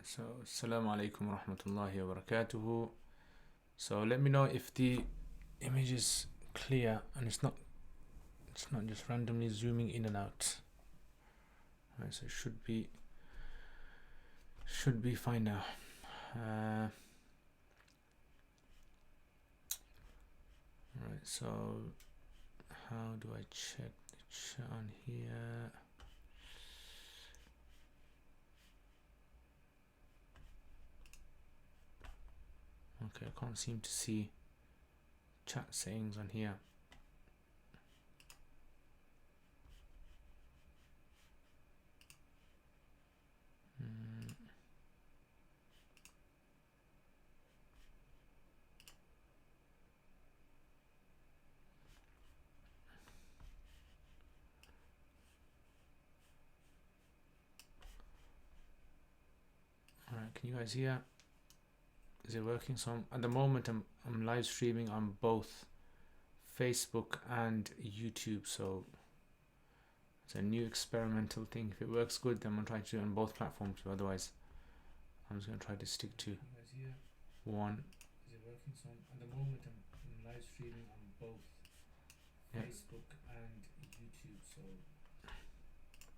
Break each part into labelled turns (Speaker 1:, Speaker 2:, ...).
Speaker 1: So, Assalamu alaikum wa rahmatullahi wa barakatuhu. So let me know if the image is clear and it's not just randomly zooming in and out. Right, so it should be fine now. Right, so how do I check the chat on here? Okay, I can't seem to see chat settings on here. Alright, can you guys hear? Is it working? So at the moment I'm live streaming on both Facebook and YouTube, so it's a new experimental thing. If it works good, then I'm gonna try to do it on both platforms, but otherwise I'm just gonna try to stick to one. Is it working? So at the moment I'm live streaming on both Facebook and YouTube, so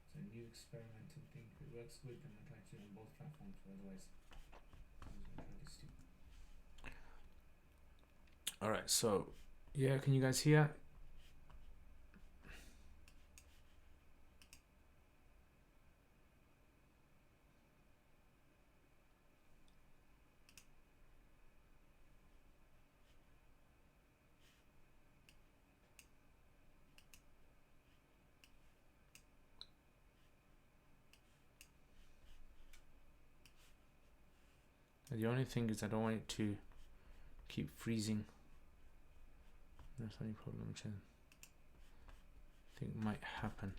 Speaker 1: it's a new experimental thing. If it works good, then I'm gonna try to do it on both platforms, but otherwise I'm just gonna try to stick. Alright, so yeah, can you guys hear? The only thing is I don't want it to keep freezing. That's the only problem which I think might happen.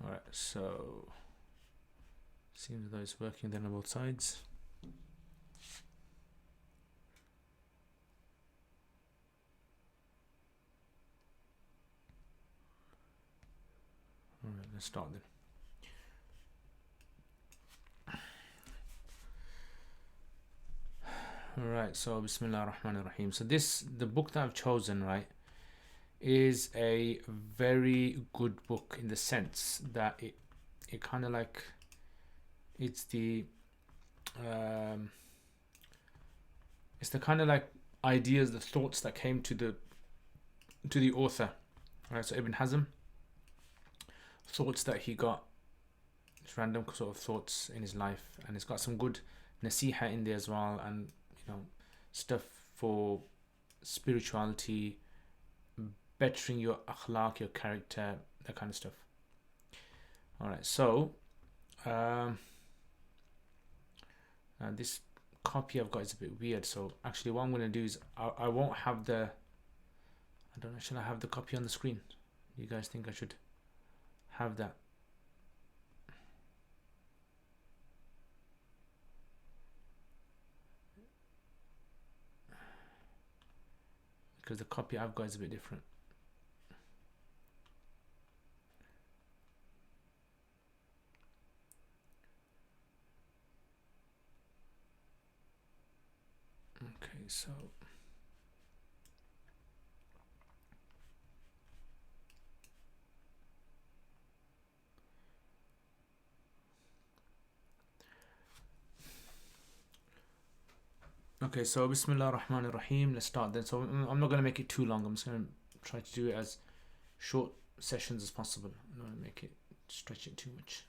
Speaker 1: Alright, so seems as though it's working then on both sides. Alright, let's start then. Alright, so Bismillah ar-Rahman ar-Rahim. So the book that I've chosen, right, is a very good book in the sense that it kind of like, it's the kind of like ideas, the thoughts that came to the author, right? So Ibn Hazm, thoughts that he got, just random sort of thoughts in his life, and it's got some good nasiha in there as well, and stuff for spirituality, bettering your akhlaq, your character, that kind of stuff. Alright, so this copy I've got is a bit weird, so actually what I'm going to do is I won't have the, I don't know, should I have the copy on the screen? You guys think I should have that? Because the copy I've got is a bit different. Okay, so Bismillah ar-Rahman ar-Rahim. Let's start then. So I'm not going to make it too long. I'm just going to try to do it as short sessions as possible. I'm not going to make it, stretch it too much.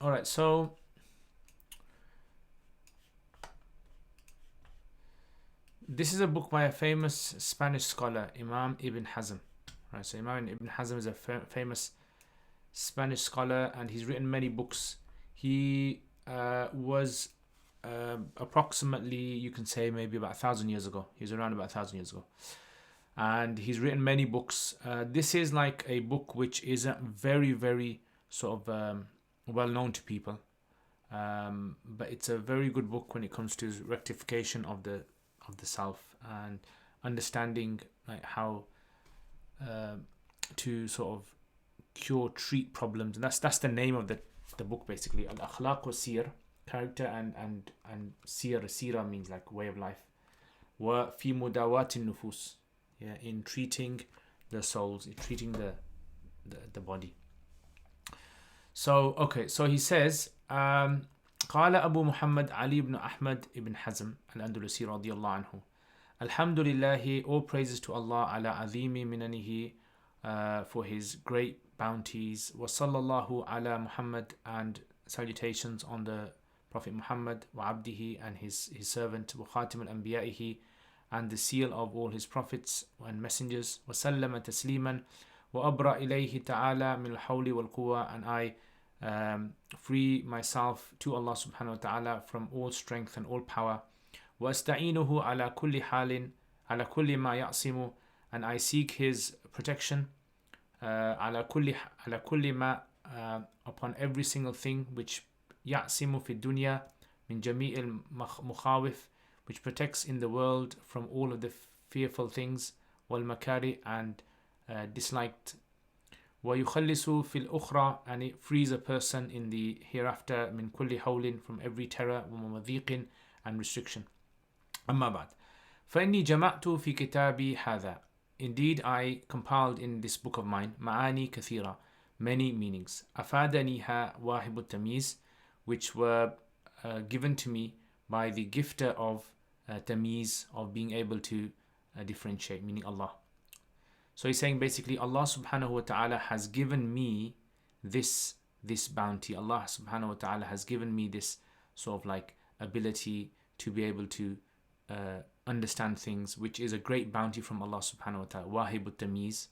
Speaker 1: Alright, so this is a book by a famous Spanish scholar, Imam Ibn Hazm. Right, so Imam Ibn Hazm is a famous Spanish scholar, and he's written many books. He was approximately, you can say maybe about 1,000 years ago. He was around about 1,000 years ago, and he's written many books. This is like a book which isn't very, very sort of well known to people, but it's a very good book when it comes to rectification of the self and understanding like how to sort of treat problems. And that's the name of the book basically. Akhlaq Wa Siyar, character and sira means like way of life. Wa fi mudawati nufus, yeah, in treating the souls, in treating the body. So okay, so he says قال أبو محمد علي بن أحمد ibn Hazm al-Andalusi رضي الله عنه الحمد لله, all praises to Allah, على عظيم مننه, for his great bounties, وصلى الله على محمد, and salutations on the Prophet Muhammad, وعبده, and his servant, وخاتم الأنبيائه, and the seal of all his prophets and messengers, وسلم تسليما, وأبرأ إليه تعالى من الحول والقوة, and I free myself to Allah subhanahu wa ta'ala from all strength and all power. وأستعينه على كل حال على كل ما يعصم, and I seek his protection على كل ما upon every single thing which يعصم في الدنيا من جميع المخاوف, which protects in the world from all of the fearful things, والمكاره, and disliked, ويخلص في الأخرى, and it frees a person in the hereafter من كل حول, from every terror, ومضيق, and restriction. أما بعد فإني جمعت في كتابي هذا, indeed I compiled in this book of mine معاني كثيرة, many meanings, أفادنيها واهب التمييز, which were given to me by the gifter of tamyiz, of being able to differentiate, meaning Allah. So he's saying basically Allah subhanahu wa ta'ala has given me this bounty. Allah subhanahu wa ta'ala has given me this sort of like ability to be able to understand things, which is a great bounty from Allah subhanahu wa ta'ala. Wahibut tamyiz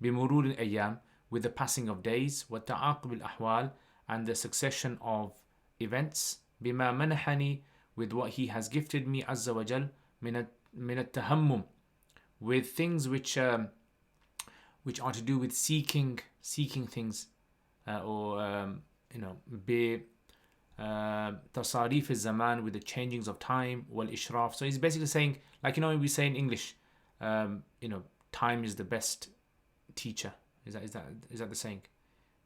Speaker 1: bimurur al-ayyam, with the passing of days, wa ta'aqub al-ahwal, and the succession of events, bima manahani, with what he has gifted me, azza wa jal, min at-tahammum, with things which are to do with seeking things, or be tasarif al-zaman, with the changings of time, wal ishraf. So he's basically saying, like we say in English, time is the best teacher. Is that the saying?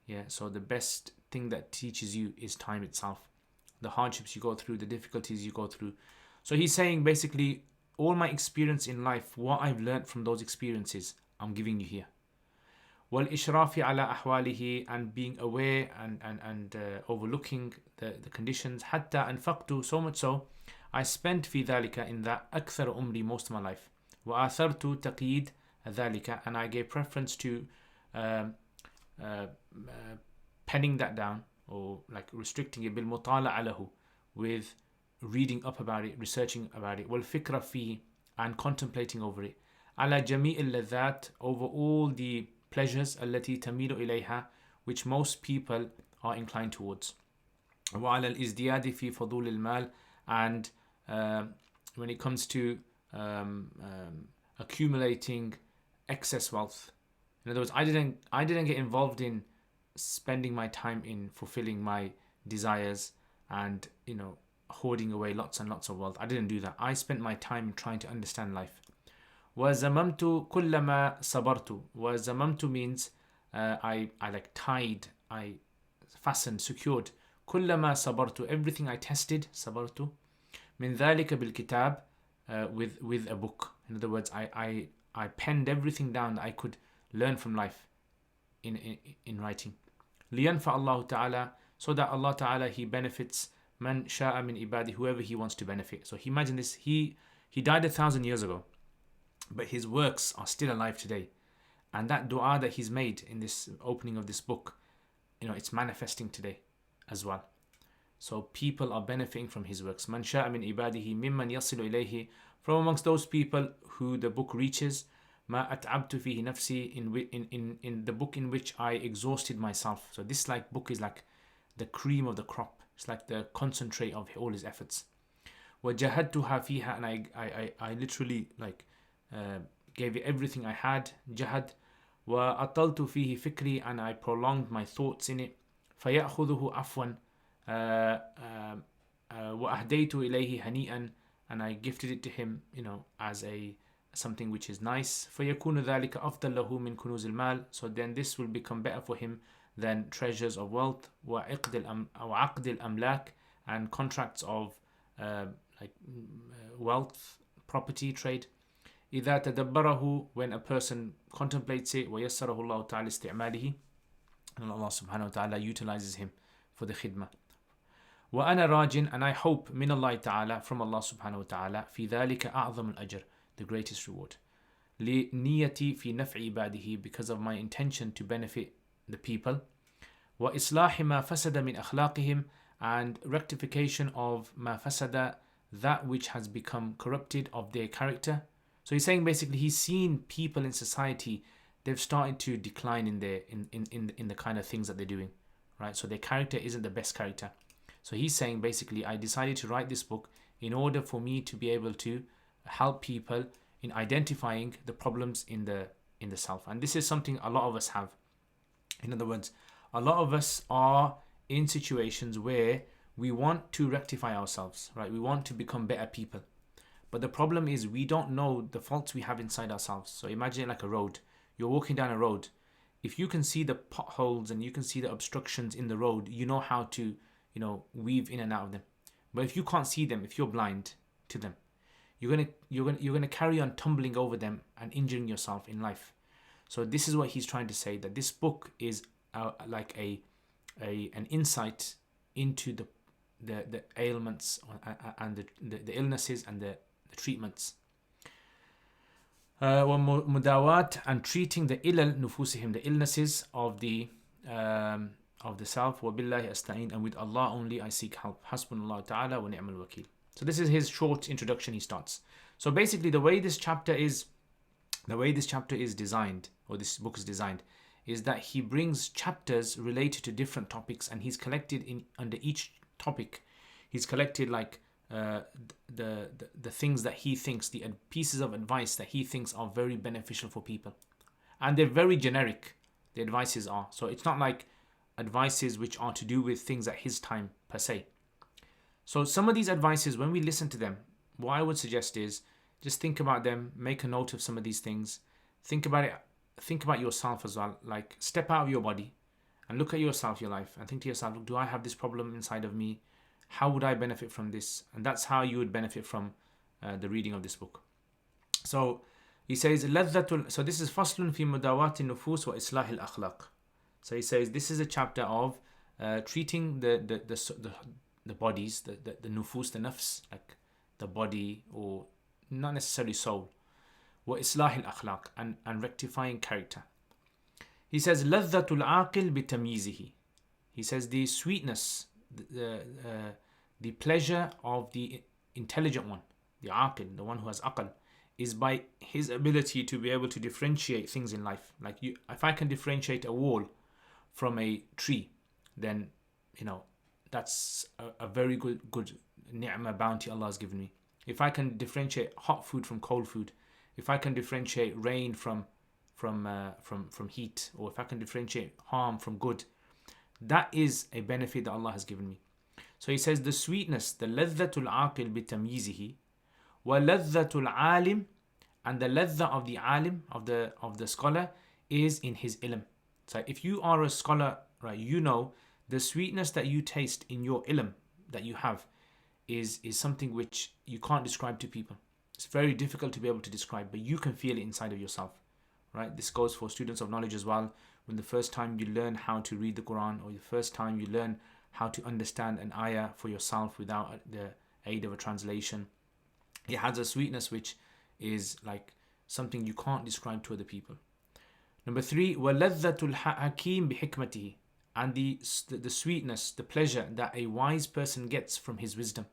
Speaker 1: Yeah. So the best thing that teaches you is time itself. The hardships you go through, the difficulties you go through. So he's saying basically all my experience in life, what I've learned from those experiences, I'm giving you here. Wal ishrafi ala ahwalihi, and being aware and overlooking the conditions. Hatta anfaqtu, so much so I spent fi dhalika, in that, akthar umri, most of my life. Wa athartu taqyid dhalika, and I gave preference to penning that down, or like restricting it, bil mutala alahu, with reading up about it, researching about it, wal fikra fi, and contemplating over it, ala jami' al-ladhat, over all the pleasures, allati tamilu ilayha, which most people are inclined towards, wa ala al-izdiyadi fi fadul al-mal, and when it comes to accumulating excess wealth. In other words, I didn't get involved in spending my time in fulfilling my desires and hoarding away lots and lots of wealth. I didn't do that. I spent my time trying to understand life. وَزَمَمْتُ كُلَّمَا صَبَرْتُ. وَزَمَمْتُ means I like tied, I fastened, secured. كُلَّمَا صَبَرْتُ, everything I tested, صَبَرْتُ. مِنْ ذَلِكَ بِالْكِتَابِ, with a book. In other words, I penned everything down that I could learn from life in writing. لِيَنْفَعَ اللَّهُ تَعَالَى, so that Allah Ta'ala, He benefits man sha'a min ibadi, whoever He wants to benefit. So imagine this, He died 1,000 years ago, but His works are still alive today. And that dua that He's made in this opening of this book, it's manifesting today as well. So people are benefiting from His works. Man sha'a min ibadihi mimman yasilu ilayhi, from amongst those people who the book reaches. Ma at'abtu fihi nafsi, in the book in which I exhausted myself. So this book is like the cream of the crop. It's like the concentrate of all his efforts. وَجَهَدْتُهَا فِيهَا, and I literally like gave it everything I had. Jahad. وَأَطَلْتُ فِيهِ فِكْرِي, and I prolonged my thoughts in it. فَيَأْخُذُهُ عَفْوًا وَأَهْدَيْتُ إِلَيْهِ هَنِيئًا, and I gifted it to him, as a something which is nice. فَيَكُونُ ذَلِكَ أَفْضَلْ لَهُ مِنْ كُنُوزِ الْمَالِ, so then this will become better for him than treasures of wealth. وَعَقْدِ الْأَمْلَاكِ, and contracts of wealth, property, trade. إِذَا تَدَبَّرَهُ, when a person contemplates it. وَيَسَّرَهُ اللَّهُ تَعَالَى اسْتِعْمَالِهِ, and Allah subhanahu wa ta'ala utilizes him for the khidmah. وَأَنَا رَاجٍ, and I hope مِنَ اللَّهِ تَعَالَى, from Allah subhanahu wa ta'ala, فِي ذَلِكَ أَعْظَمُ الْأَجْرِ, the greatest reward. لِنِيَّتِي فِي نَفْعِ عِبَادِهِ, because of my intention to benefit the people. وَإِصْلَاحِ مَا فَسَدَ مِنْ أَخْلَاقِهِمْ, and rectification of مَا فَسَدَ, that which has become corrupted of their character. So he's saying basically he's seen people in society, they've started to decline in their in the kind of things that they're doing, right? So their character isn't the best character. So he's saying basically, I decided to write this book in order for me to be able to help people in identifying the problems in the self. And this is something a lot of us have. In other words, a lot of us are in situations where we want to rectify ourselves, right? We want to become better people. But the problem is we don't know the faults we have inside ourselves. So imagine like a road. You're walking down a road. If you can see the potholes and you can see the obstructions in the road, you know how to, weave in and out of them. But if you can't see them, if you're blind to them, you're gonna carry on tumbling over them and injuring yourself in life. So this is what he's trying to say, that this book is like an insight into the ailments and the illnesses and the treatments. ومداوات, and treating the ilal nufusihim, the illnesses of the self. وبالله أستعين, and with Allah only I seek help. حسبنا الله تعالى ونعم الوكيل. So this is his short introduction. He starts. So basically the way this chapter is designed, or this book is designed, is that he brings chapters related to different topics, and he's collected under each topic. He's collected like the things that he thinks, the pieces of advice that he thinks are very beneficial for people, and they're very generic. The advices are, so it's not like advices which are to do with things at his time per se. So some of these advices, when we listen to them, what I would suggest is just think about them, make a note of some of these things, think about it, think about yourself as well. Like step out of your body and look at yourself, your life, and think to yourself, do I have this problem inside of me? How would I benefit from this? And that's how you would benefit from the reading of this book. So he says, so this is faslun fi mudawati nufus wa islah al-akhlaq. So he says this is a chapter of treating the bodies, the nufus, the nafs, like the body, or not necessarily soul, wa islah al-akhlaq, and rectifying character. He says ladhatul aqil bi tamyizihi. He says the sweetness, the pleasure of the intelligent one, the aqil, the one who has aql, is by his ability to be able to differentiate things in life. Like if I can differentiate a wall from a tree, then that's a very good ni'mah, bounty Allah has given me. If I can differentiate hot food from cold food, if I can differentiate rain from heat, or if I can differentiate harm from good, that is a benefit that Allah has given me. So he says the sweetness, the ladhatul aqil bi tamyizihi, wa ladhatul alim, and the ladha of the alim, of the scholar, is in his ilm. So if you are a scholar, right, the sweetness that you taste in your ilm that you have is something which you can't describe to people. It's very difficult to be able to describe, but you can feel it inside of yourself, right? This goes for students of knowledge as well. When the first time you learn how to read the Quran, or the first time you learn how to understand an ayah for yourself without the aid of a translation, it has a sweetness which is like something you can't describe to other people. Number 3, وَلَذَّةُ الْحَكِيمِ بِحِكْمَتِهِ, and the sweetness, the pleasure that a wise person gets from his wisdom.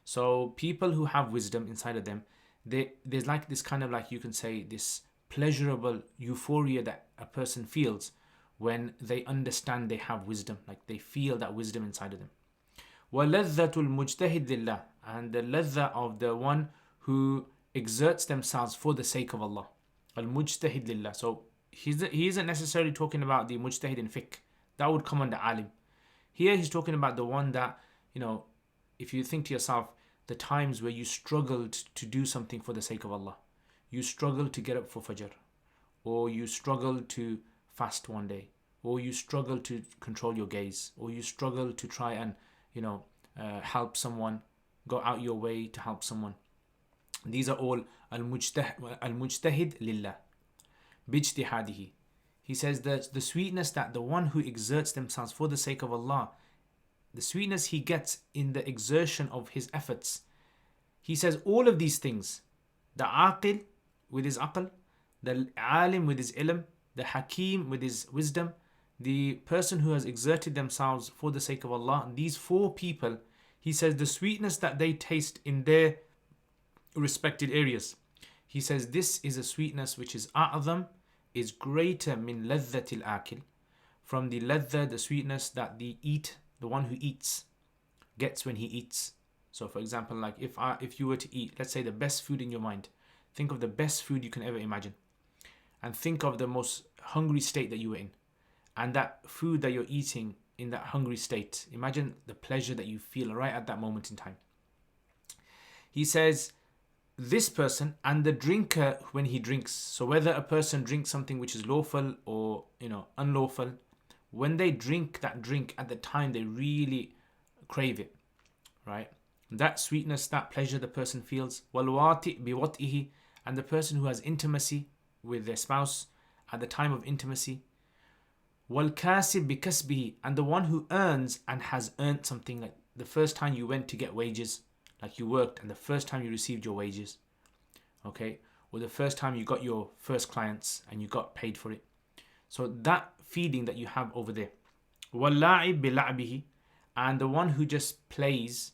Speaker 1: So people who have wisdom inside of them, there's like this kind of, like you can say, this pleasurable euphoria that a person feels when they understand they have wisdom, like they feel that wisdom inside of them. وَلَذَّةُ الْمُجْتَهِدِ لِلَّهِ, and the ladha of the one who exerts themselves for the sake of Allah. Al-mujtahid lillah. So he isn't necessarily talking about the mujtahid in fiqh. That would come under alim. Here he's talking about the one that, if you think to yourself, the times where you struggled to do something for the sake of Allah. You struggled to get up for Fajr, or you struggled to fast one day, or you struggled to control your gaze, or you struggled to try and, help someone, go out your way to help someone. These are all al-mujtahid lillah, bijtihadihi. He says that the sweetness that the one who exerts themselves for the sake of Allah, the sweetness he gets in the exertion of his efforts. He says all of these things, the aqil with his aql, the alim with his ilm, the hakim with his wisdom, the person who has exerted themselves for the sake of Allah, these four people, he says the sweetness that they taste in their respected areas. He says this is a sweetness which is a'zam, is greater min ladhatil akil, from the ladha, the sweetness that the one who eats gets when he eats. So for example, like if you were to eat, let's say the best food in your mind, think of the best food you can ever imagine, and think of the most hungry state that you were in, and that food that you're eating in that hungry state, imagine the pleasure that you feel right at that moment in time. He says this person and the drinker when he drinks, so whether a person drinks something which is lawful or unlawful, when they drink that drink at the time they really crave it, right? That sweetness, that pleasure the person feels. وَالْوَاطِئْ بِوَطْئِهِ, and the person who has intimacy with their spouse at the time of intimacy. وَالْكَاسِبْ بِكَسْبِهِ, and the one who earns and has earned something, like the first time you went to get wages, like you worked and the first time you received your wages, okay? Or the first time you got your first clients and you got paid for it. So that feeling that you have over there. وَاللَّعِبْ بِلَعْبِهِ, and the one who just plays,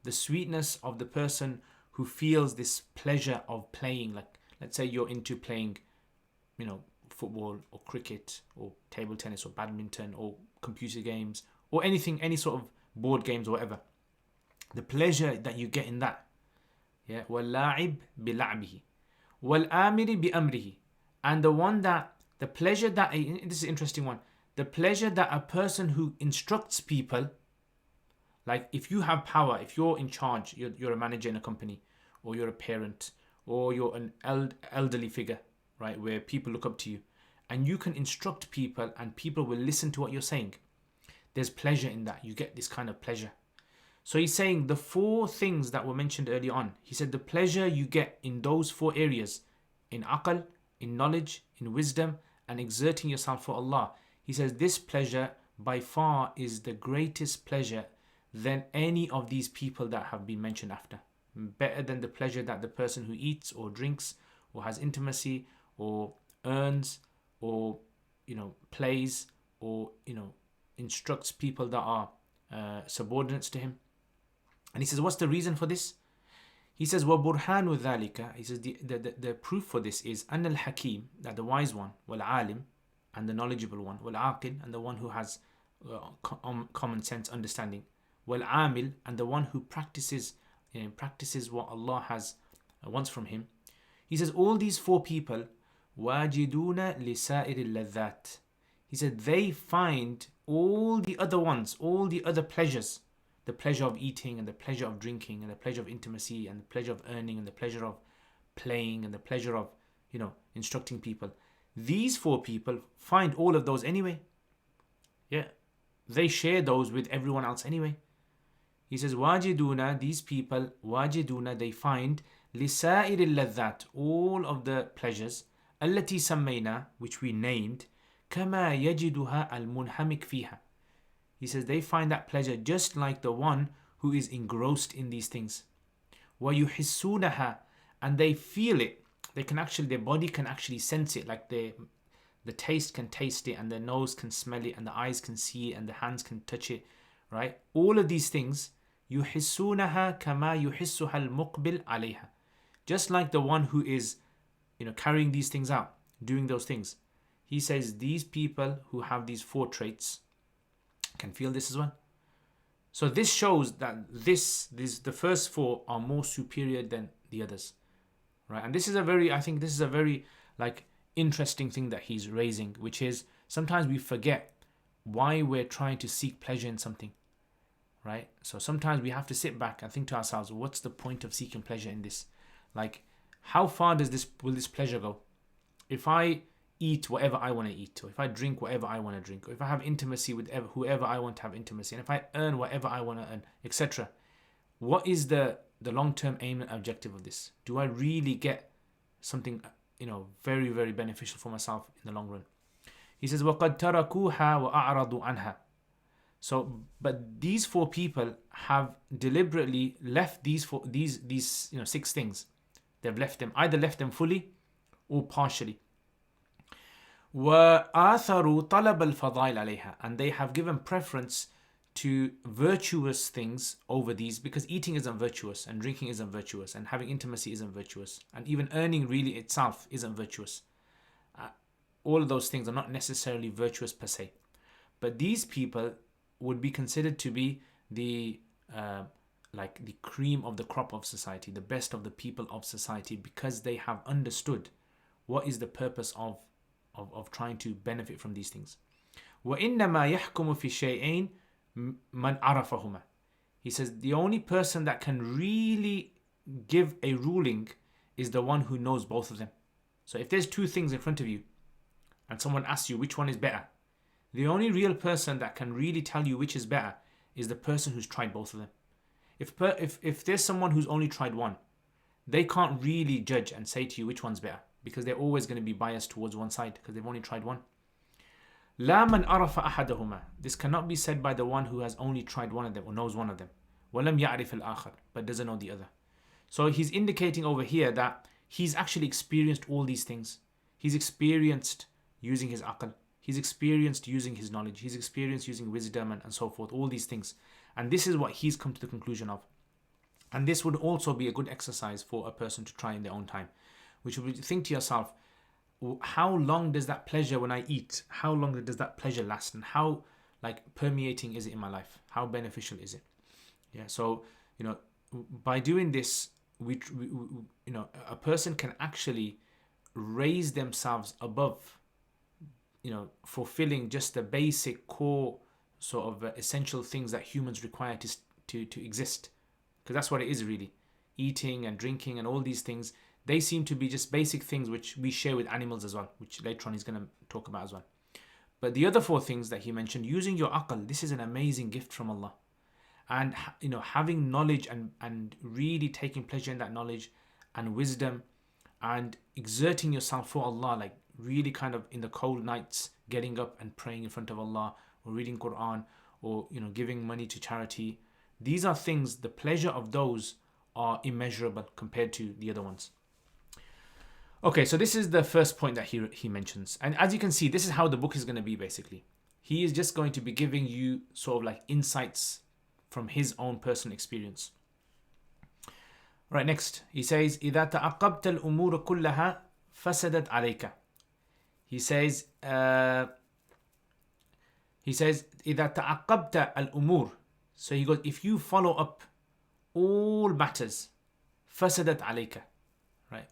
Speaker 1: the sweetness of the person who feels this pleasure of playing. Like let's say you're into playing, football or cricket or table tennis or badminton or computer games or anything, any sort of board games or whatever. The pleasure that you get in that. Yeah. وَاللَّعِبْ بِلَعْبِهِ وَالْآمِرِ بِأَمْرِهِ, and the one that, the pleasure that, this is an interesting one, the pleasure that a person who instructs people, like if you have power, if you're in charge, you're a manager in a company, or you're a parent, or you're an elderly figure, right, where people look up to you, and you can instruct people and people will listen to what you're saying. There's pleasure in that. You get this kind of pleasure. So he's saying the four things that were mentioned earlier on. He said the pleasure you get in those four areas, in aql, in knowledge, in wisdom, and exerting yourself for Allah. He says this pleasure by far is the greatest pleasure than any of these people that have been mentioned after. Better than the pleasure that the person who eats or drinks or has intimacy or earns or plays or instructs people that are subordinates to him. And he says, what's the reason for this? He says, وَبُرْحَانُ ذَلِكَ, he says the proof for this is أَنَّ الْحَكِيمِ, that the wise one, وَالْعَالِمِ, and the knowledgeable one, وَالْعَاقِلِ, and the one who has common sense understanding, وَالْعَامِلِ, and the one who practices what Allah has wants from him. He says all these four people, وَاجِدُونَ لِسَائِرِ اللَّذَّاتِ, he said they find all the other ones, all the other pleasures, the pleasure of eating and the pleasure of drinking and the pleasure of intimacy and the pleasure of earning and the pleasure of playing and the pleasure of instructing people. These four people find all of those anyway. Yeah, they share those with everyone else anyway. He says wajiduna, these people, wajiduna, they find لِسَائِرِ اللَّذَّاتِ, all of the pleasures, التي سمينا, which we named, كما يجدها المنهمك فيها. He says they find that pleasure just like the one who is engrossed in these things. وَيُحِسُّونَهَا, and they feel it. They can actually, their body can actually sense it, like the taste can taste it, and the nose can smell it, and the eyes can see it, and the hands can touch it, right? All of these things, يُحِسُّونَهَا كَمَا يُحِسُّهَا الْمُقْبِلْ عَلَيْهَا, just like the one who is carrying these things out, doing those things. He says these people who have these four traits can feel this as well. So this shows that the first four are more superior than the others, right? And this is a very, I think this is a very like interesting thing that he's raising, which is sometimes we forget why we're trying to seek pleasure in something, right? So sometimes we have to sit back and think to ourselves, what's the point of seeking pleasure in this? Like, how far will this pleasure go? If I eat whatever I want to eat, or if I drink whatever I want to drink, or if I have intimacy with whoever I want to have intimacy, and if I earn whatever I want to earn, etc. What is the long-term aim and objective of this? Do I really get something, very, very beneficial for myself in the long run? He says, وَقَدْ تَرَكُوهَا وَأَعْرَضُوا عَنْهَا. So, but these four people have deliberately left these six things. They've left them, either left them fully or partially. وَآثَرُوا طَلَبَ الْفَضَائِلِ عَلَيْهَا. And they have given preference to virtuous things over these, because eating isn't virtuous, and drinking isn't virtuous, and having intimacy isn't virtuous, and even earning really itself isn't virtuous. All of those things are not necessarily virtuous per se. But these people would be considered to be the cream of the crop of society, the best of the people of society, because they have understood what is the purpose of trying to benefit from these things. وَإِنَّمَا يَحْكُمُ فِي الشَّيْئَيْنِ مَنْ عَرَفَهُمَا. He says the only person that can really give a ruling is the one who knows both of them. So if there's two things in front of you and someone asks you which one is better, the only real person that can really tell you which is better is the person who's tried both of them. If there's someone who's only tried one, they can't really judge and say to you which one's better, because they're always going to be biased towards one side because they've only tried one. لا من عرف أحدهما. This cannot be said by the one who has only tried one of them or knows one of them. ولم يعرف الآخر, but doesn't know the other. So he's indicating over here that he's actually experienced all these things. He's experienced using his aql. He's experienced using his knowledge. He's experienced using wisdom and so forth, all these things. And this is what he's come to the conclusion of. And this would also be a good exercise for a person to try in their own time, which would think to yourself, how long does that pleasure when I eat, how long does that pleasure last, and how permeating is it in my life? How beneficial is it? Yeah. So, by doing this, a person can actually raise themselves above, fulfilling just the basic core sort of essential things that humans require to exist. Because that's what it is really. Eating and drinking and all these things, they seem to be just basic things which we share with animals as well, which later on he's going to talk about as well. But the other four things that he mentioned, using your aql, this is an amazing gift from Allah. And having knowledge and really taking pleasure in that knowledge and wisdom, and exerting yourself for Allah, like really kind of in the cold nights getting up and praying in front of Allah, or reading Quran, or giving money to charity. These are things, the pleasure of those are immeasurable compared to the other ones. Okay, so this is the first point that he mentions. And as you can see, this is how the book is going to be basically. He is just going to be giving you sort of like insights from his own personal experience. Right, next. He says, إِذَا تَعَقَّبْتَ الْأُمُورَ كُلَّهَا فَسَدَتْ عَلَيْكَ. He says, إِذَا تَعَقَّبْتَ الْأُمُورَ. So he goes, if you follow up all matters, فَسَدَتْ عَلَيْكَ. Right?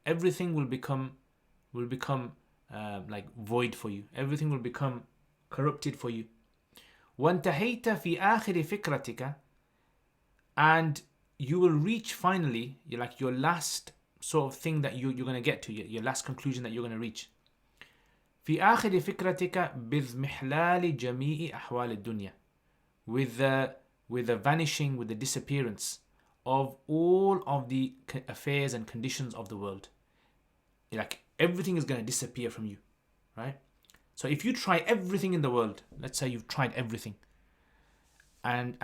Speaker 1: Everything will become like void for you. Everything will become corrupted for you. وَانْتَهَيْتَ فِي آخِرِ فِكْرَتِكَ. And you will reach finally, your last sort of thing that you're going to get to, your last conclusion that you're going to reach. في آخر فكرتك بِاضْمِحْلَالِ جَمِيعِ أحوال الدنيا. With the vanishing, with the disappearance of all of the affairs and conditions of the world. Everything is going to disappear from you, right? So if you try everything in the world, let's say you've tried everything, and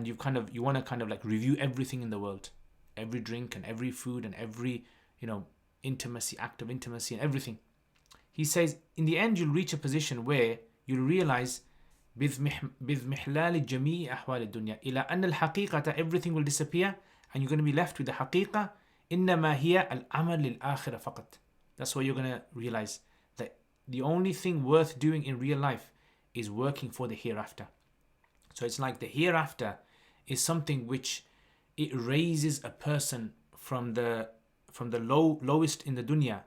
Speaker 1: you want to kind of like review everything in the world, every drink and every food and every intimacy, act of intimacy and everything. He says in the end you'll reach a position where you'll realize بِاضْمِحْلَالِ جَمِيعِ أَحْوَالِ الدُّنْيَا إِلَى أَنَّ الْحَقِيقَةَ, everything will disappear and you're going to be left with the حقيقة. إِنَّمَا هِيَ الْعَمَلِ لِلْآخِرَةِ فَقَط. That's what you're going to realize, that the only thing worth doing in real life is working for the hereafter. So it's like the hereafter is something which it raises a person from the lowest in the dunya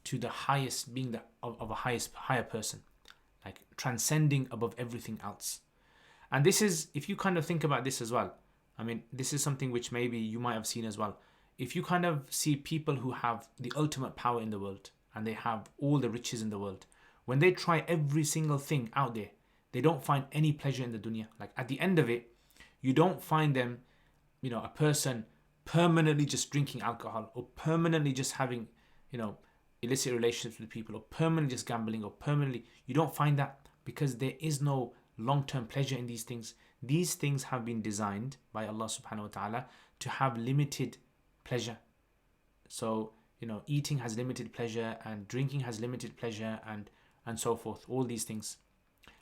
Speaker 1: to the highest, being of a higher person, like transcending above everything else. And this is, if you kind of think about this as well, I mean, this is something which maybe you might have seen as well. If you kind of see people who have the ultimate power in the world and they have all the riches in the world, when they try every single thing out there, they don't find any pleasure in the dunya. Like at the end of it, you don't find them, a person permanently just drinking alcohol or permanently just having, illicit relationships with people or permanently just gambling or permanently, you don't find that, because there is no long-term pleasure in these things. These things have been designed by Allah subhanahu wa ta'ala to have limited pleasure. So, eating has limited pleasure and drinking has limited pleasure and so forth, all these things.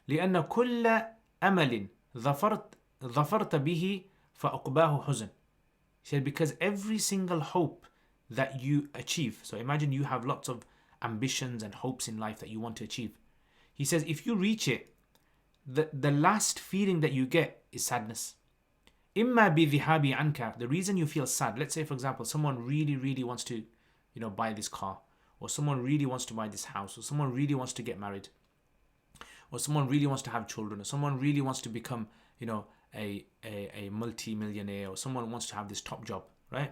Speaker 1: لأن كل أمل ظفرت به فأقباه حزن. He said, because every single hope that you achieve, so imagine you have lots of ambitions and hopes in life that you want to achieve. He says, if you reach it, the last feeling that you get is sadness. إما بذهاب عنك, the reason you feel sad, let's say for example, someone really, really wants to, buy this car, or someone really wants to buy this house, or someone really wants to get married, or someone really wants to have children, or someone really wants to become, a multi-millionaire, or someone wants to have this top job, right?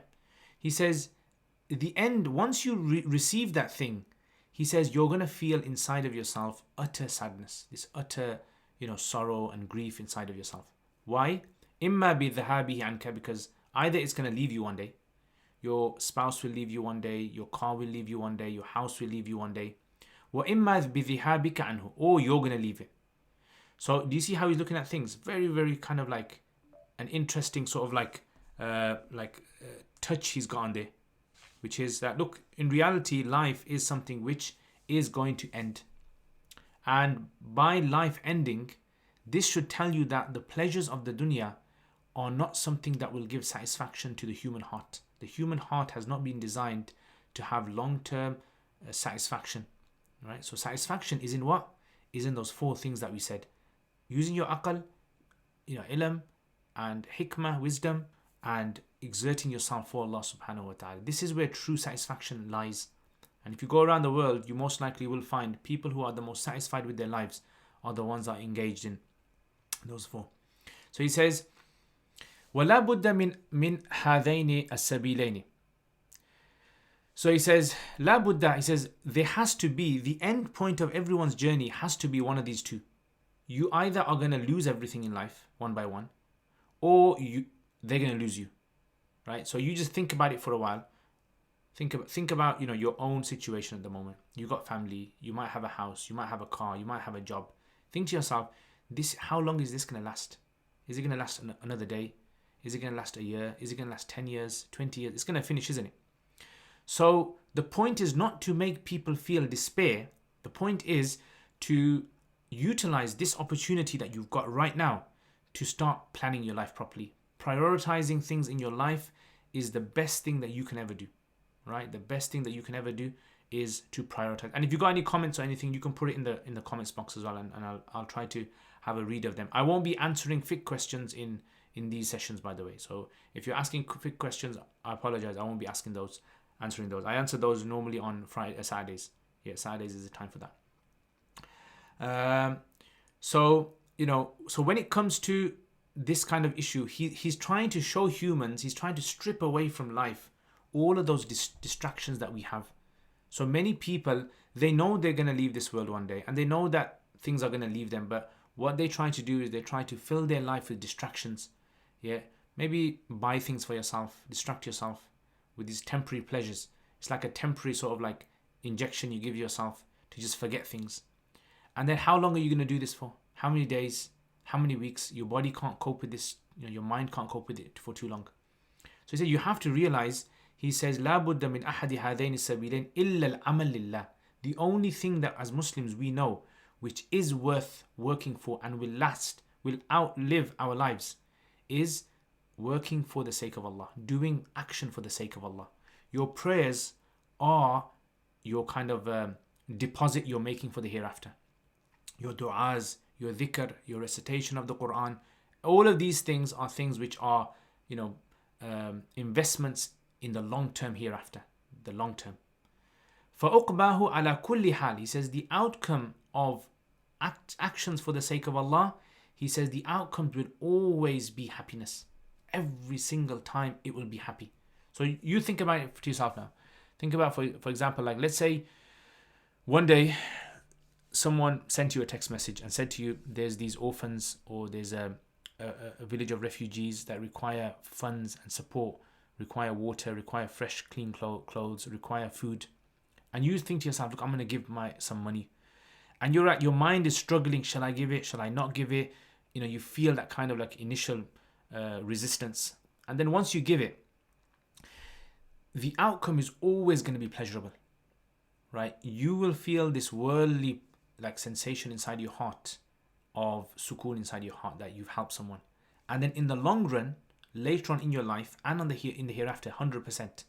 Speaker 1: He says, the end, once you receive that thing, he says, you're going to feel inside of yourself utter sadness, this utter, sorrow and grief inside of yourself. Why? إِمَّا بِذَهَابِهِ عَنْكَ, because either it's going to leave you one day, your spouse will leave you one day, your car will leave you one day, your house will leave you one day, وَإِمَّا بِذِهَابِكَ عَنْهُ, or you're going to leave it. So do you see how he's looking at things? Very, very kind of like an interesting sort of touch he's got on there, which is that, look, in reality, life is something which is going to end. And by life ending, this should tell you that the pleasures of the dunya are not something that will give satisfaction to the human heart. The human heart has not been designed to have long-term satisfaction, right? So satisfaction is in what? Is in those four things that we said. Using your aql, ilm, and hikmah, wisdom, and exerting yourself for Allah subhanahu wa ta'ala. This is where true satisfaction lies. And if you go around the world, you most likely will find people who are the most satisfied with their lives are the ones that are engaged in those four. So he says, وَلَا بُدَّ مِنْ هَذَيْنِ السَّبِيلَيْنِ. So he says, لَا بُدَّ, he says, there has to be, the end point of everyone's journey has to be one of these two. You either are going to lose everything in life, one by one, or they're going to lose you, right? So you just think about it for a while. Think about your own situation at the moment. You got family, you might have a house, you might have a car, you might have a job. Think to yourself, how long is this going to last? Is it going to last another day? Is it going to last a year? Is it going to last 10 years, 20 years? It's going to finish, isn't it? So the point is not to make people feel despair. The point is to utilize this opportunity that you've got right now to start planning your life properly. Prioritizing things in your life is the best thing that you can ever do, right? The best thing that you can ever do is to prioritize. And if you got any comments or anything, you can put it in the comments box as well, and I'll try to have a read of them. I won't be answering fiqh questions in these sessions, by the way. So if you're asking fiqh questions, I apologize. I won't be answering those. I answer those normally on Saturdays. Yeah, Saturdays is the time for that. So when it comes to this kind of issue, he's trying to show humans, he's trying to strip away from life all of those distractions that we have. So many people, they know they're going to leave this world one day, and they know that things are going to leave them, but what they try to do is they try to fill their life with distractions. Yeah, maybe buy things for yourself, distract yourself with these temporary pleasures. It's like a temporary sort of like injection you give yourself to just forget things. And then how long are you going to do this for? How many days? How many weeks? Your body can't cope with this. Your mind can't cope with it for too long. So he said, you have to realize, he says, لا بد من أحد هذين السبيلين إلا العمل لله. The only thing that as Muslims we know, which is worth working for and will last, will outlive our lives, is working for the sake of Allah, doing action for the sake of Allah. Your prayers are your kind of deposit you're making for the hereafter. Your du'as, your dhikr, your recitation of the Quran, all of these things are things which are, investments in the long term hereafter, the long term. فَأُقْبَاهُ عَلَى كُلِّ حَالٍ. He says the outcome of actions for the sake of Allah, he says the outcomes will always be happiness. Every single time it will be happy. So you think about it to yourself now. Think about, for example, like let's say one day someone sent you a text message and said to you, there's these orphans, or there's a village of refugees that require funds and support, require water, require fresh, clean clothes, require food. And you think to yourself, look, I'm going to give some money. And your mind is struggling. Shall I give it? Shall I not give it? You feel that kind of like initial resistance. And then once you give it, the outcome is always going to be pleasurable, right? You will feel this worldly like sensation inside your heart, of sukoon inside your heart, that you've helped someone. And then in the long run, later on in your life and in the hereafter, 100%,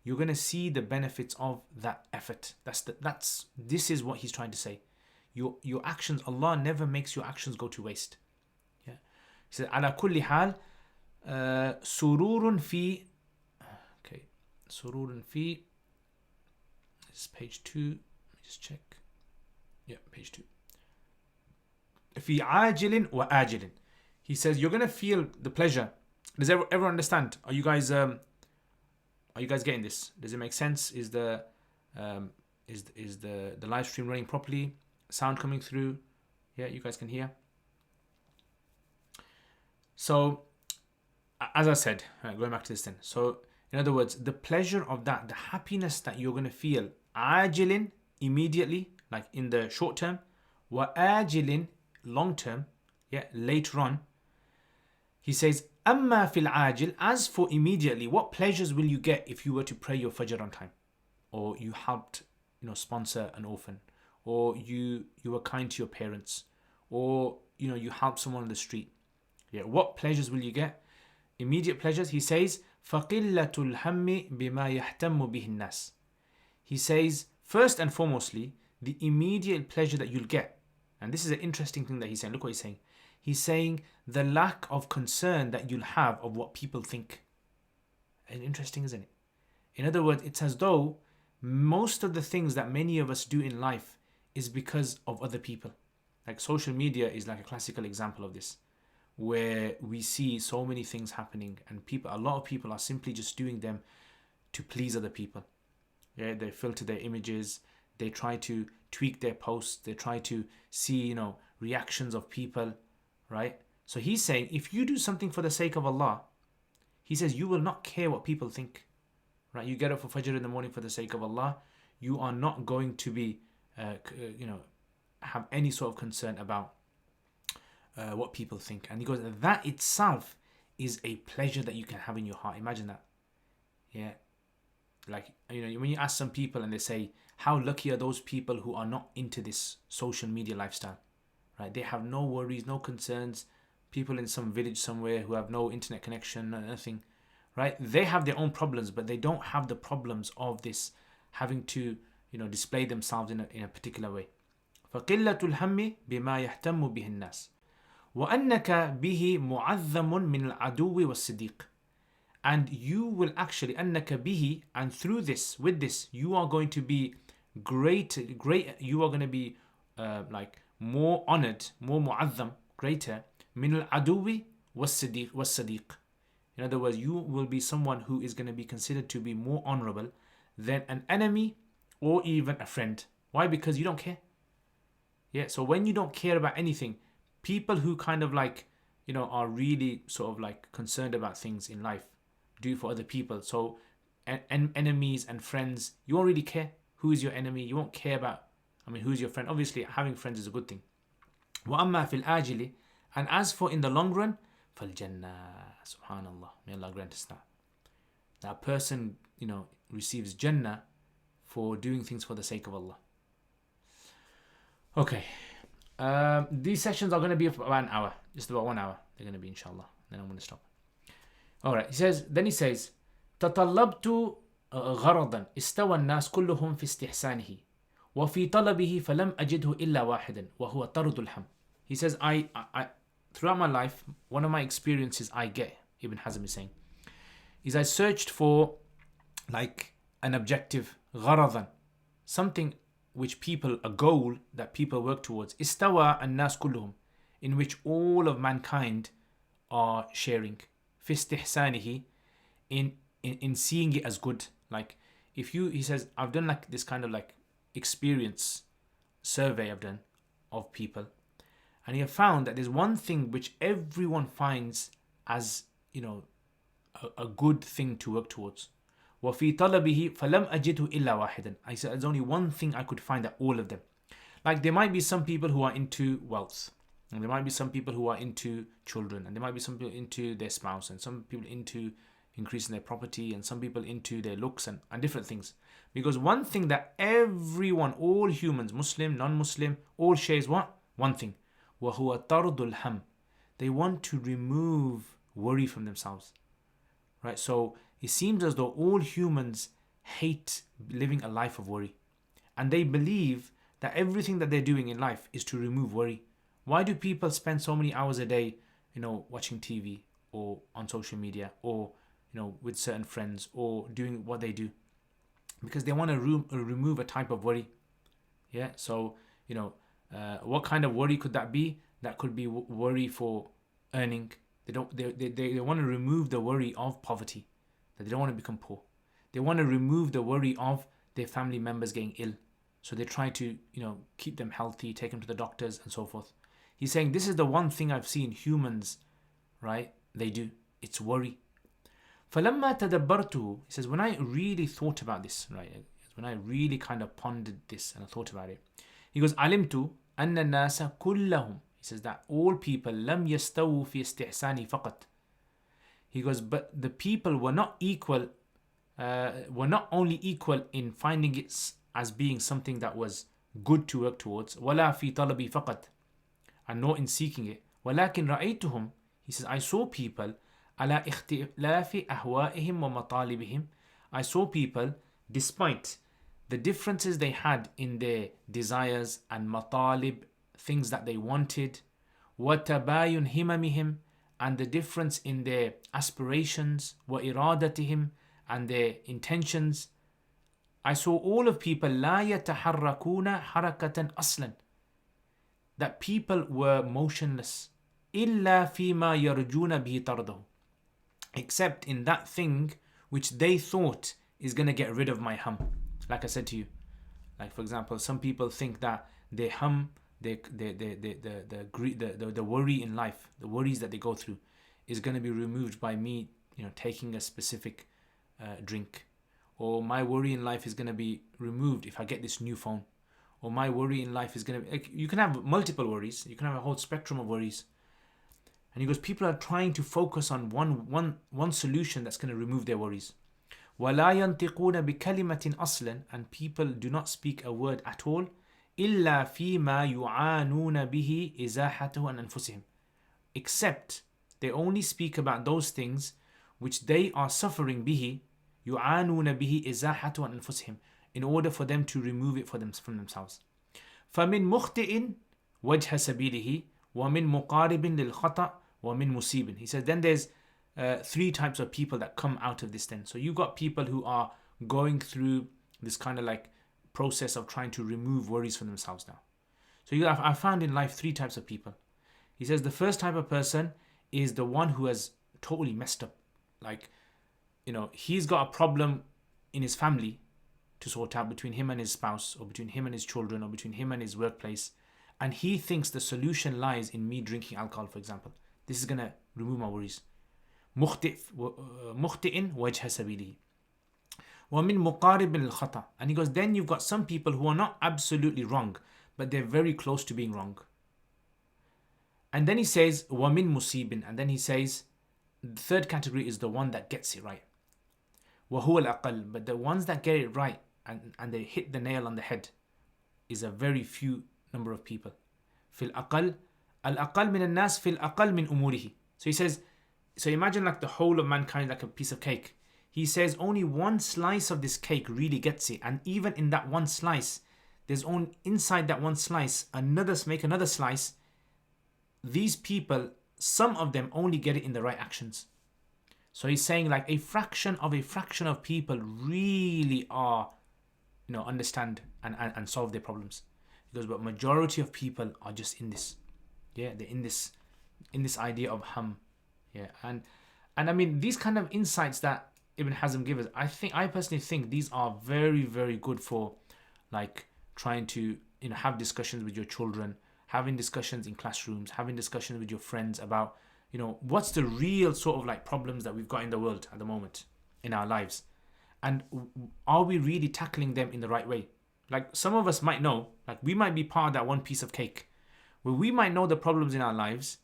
Speaker 1: you're going to see the benefits of that effort. This is what he's trying to say. Your actions, Allah never makes your actions go to waste. Yeah. He says, على كل حال سرور في. Okay, سرور في. This is page 2. Let me just check. Yeah, page 2. في عاجل وآجل. He says you're going to feel the pleasure. Does everyone understand? Are you guys getting this? Does it make sense? Is the live stream running properly? Sound coming through? Yeah, you guys can hear. So, as I said, going back to this then. So, in other words, the pleasure of that, the happiness that you're going to feel, ajilin, immediately, like in the short term, wa ajilin, long term, yeah, later on. He says, amma fil ajil, as for immediately, what pleasures will you get if you were to pray your fajr on time, or you helped, sponsor an orphan, or you were kind to your parents, or you helped someone on the street? Yeah, what pleasures will you get? Immediate pleasures. He says, فَقِلَّةُ الْهَمِّ بِمَا يَهْتَمُّ بِهِ النَّاسِ. He says, first and foremostly, the immediate pleasure that you'll get. And this is an interesting thing that he's saying. Look what he's saying. He's saying the lack of concern that you'll have of what people think. And interesting, isn't it? In other words, it's as though most of the things that many of us do in life is because of other people. Like social media is like a classical example of this, where we see so many things happening, and a lot of people are simply just doing them to please other people. Yeah, they filter their images, they try to tweak their posts, they try to see, reactions of people, right? So he's saying, if you do something for the sake of Allah, he says you will not care what people think, right? You get up for Fajr in the morning for the sake of Allah, you are not going to be, have any sort of concern about what people think. And he goes, that itself is a pleasure that you can have in your heart. Imagine that. Yeah. Like, when you ask some people and they say, how lucky are those people who are not into this social media lifestyle, right? They have no worries, no concerns. People in some village somewhere who have no internet connection, nothing, right? They have their own problems, but they don't have the problems of this, having to, display themselves in a particular way. فَقِلَّةُ الْهَمِّ بِمَا يَهْتَمُّ بِهِ النَّاسِ وَأَنَّكَ بِهِ مُعَظَّمٌ مِنَ الْعَدُوِّ وَالصِّدِيقِ. And you will actually, أَنَّكَ بِهِ, and through this, with this, you are going to be great, you are going to be like more honored, more mu'azzam, greater, min al-aduwi was-sadiq. In other words, you will be someone who is going to be considered to be more honorable than an enemy or even a friend. Why? Because you don't care. Yeah, so when you don't care about anything, people who kind of like, are really sort of like concerned about things in life, do for other people. So enemies and friends, you won't really care who is your enemy. You won't care about, who's your friend. Obviously, having friends is a good thing. وَأَمَّا فِي الْآجِلِ, and as for in the long run, فَالْجَنَّةِ, subhanallah, may Allah grant us that. That person, receives Jannah for doing things for the sake of Allah. Okay. These sessions are going to be about an hour, just about 1 hour. They're going to be, inshallah. Then I'm going to stop. All right. Then he says, تطلبت غرضا استوى الناس كلهم في استحسانه وفي طلبه فلم أجده إلا واحدا وهو طرد الهم. He says, I throughout my life, one of my experiences I get, Ibn Hazm is saying, is I searched for like an objective, gharadan, something which people, a goal that people work towards. Istawa an-nas kulluhum, in which all of mankind are sharing. Fi istihsanihi, in seeing it as good. Like if you, he says, I've done like this kind of like experience survey I've done of people, and he have found that there's one thing which everyone finds as, you know, a good thing to work towards. وَفِي طَلَبِهِ فَلَمْ أَجِدْهُ إِلَّا وَاحِدًا. I said there's only one thing I could find at all of them. Like there might be some people who are into wealth, and there might be some people who are into children, and there might be some people into their spouse, and some people into increasing their property, and some people into their looks and different things. Because one thing that everyone, all humans, Muslim, non-Muslim, all shares what? One thing. وَهُوَ طَرْدُ الْهَمِّ. They want to remove worry from themselves. Right? So it seems as though all humans hate living a life of worry. And they believe that everything that they're doing in life is to remove worry. Why do people spend so many hours a day, you know, watching TV or on social media, or, you know, with certain friends, or doing what they do? Because they want to remove a type of worry. Yeah. So, you know, what kind of worry could that be? That could be worry for earning. They want to remove the worry of poverty. That they don't want to become poor. They want to remove the worry of their family members getting ill. So they try to, you know, keep them healthy, take them to the doctors and so forth. He's saying this is the one thing I've seen humans, right, they do. It's worry. فَلَمَّا تَدَبَّرْتُهُ, he says, when I really thought about this, right, when I really kind of pondered this and I thought about it, he goes, عَلِمْتُ أَنَّ النَّاسَ كُلَّهُم, he says that all people لَمْ يَسْتَوُوا فِي اسْتِحْسَانِ فَقَط. He goes, but the people were not equal, were not only equal in finding it as being something that was good to work towards, وَلَا فِي طَلَبِ فَقَط, and not in seeking it. وَلَكِنْ رَأَيْتُهُمْ, he says, I saw people على اختلاف أهوائهم ومطالبهم. I saw people, despite the differences they had in their desires and matalib, things that they wanted, وتباين هممهم, and the difference in their aspirations, وإرادتهم, and their intentions. I saw all of people لا يتحركون حركة أصلا, that people were motionless, إلا فيما يرجون به طرده, except in that thing which they thought is going to get rid of my hum. Like I said to you, like for example, some people think that their hum, the worry in life, the worries that they go through, is going to be removed by me, you know, taking a specific drink, or my worry in life is going to be removed if I get this new phone, or my worry in life is going to be, like, you can have multiple worries, you can have a whole spectrum of worries. And he goes, people are trying to focus on one solution that's going to remove their worries. وَلَا يَنْتِقُونَ بِكَلِمَةٍ أَصْلًا, and people do not speak a word at all. إِلَّا فِي مَا يُعَانُونَ بِهِ إِزَاحَتُهُ عَنْ أَنفُسِهِمْ, except they only speak about those things which they are suffering bihi, يُعَانُونَ بِهِ إِزَاحَتُهُ عَنْ أَنفُسِهِمْ, in order for them to remove it from themselves. فَمِن مُخْتِئٍ وَجْهَ سَبِيلِهِ وَمِن مُقَارِبٍ لِلْخَطَأِ وَمِن مُصِيبٍ. He says then there's three types of people that come out of this then. So you got people who are going through this kind of like process of trying to remove worries from themselves now. So I found in life three types of people. He says the first type of person is the one who has totally messed up. Like, you know, he's got a problem in his family to sort out between him and his spouse, or between him and his children, or between him and his workplace. And he thinks the solution lies in me drinking alcohol, for example. This is going to remove my worries. مُخْتِئٍ وَجْهَ سَبِيلِهِ وَمِن مُقَارِبٍ الْخَطَأِ. And he goes, then you've got some people who are not absolutely wrong, but they're very close to being wrong. And then he says, وَمِن مُصِيبٍ. And then he says, the third category is the one that gets it right. وَهُوَ الْأَقَلُّ. But the ones that get it right and they hit the nail on the head is a very few number of people. فِي الْأَقَلُّ الْأَقَلُّ مِنَ النَّاسِ فِي الْأَقَلُّ مِنْ أُمُورِهِ. So he says, so imagine like the whole of mankind like a piece of cake. He says only one slice of this cake really gets it, and even in that one slice, there's only inside that one slice make another slice. These people some of them only get it in the right actions. So he's saying like a fraction of people really are, understand and solve their problems. He goes, but majority of people are just in this. Yeah, they're in this idea of hum. Yeah, and I mean these kind of insights that Ibn Hazm gives us, I personally think these are very, very good for like trying to have discussions with your children, having discussions in classrooms, having discussions with your friends about what's the real sort of like problems that we've got in the world at the moment in our lives, and are we really tackling them in the right way? Like some of us might know, like we might be part of that one piece of cake where we might know the problems in our lives,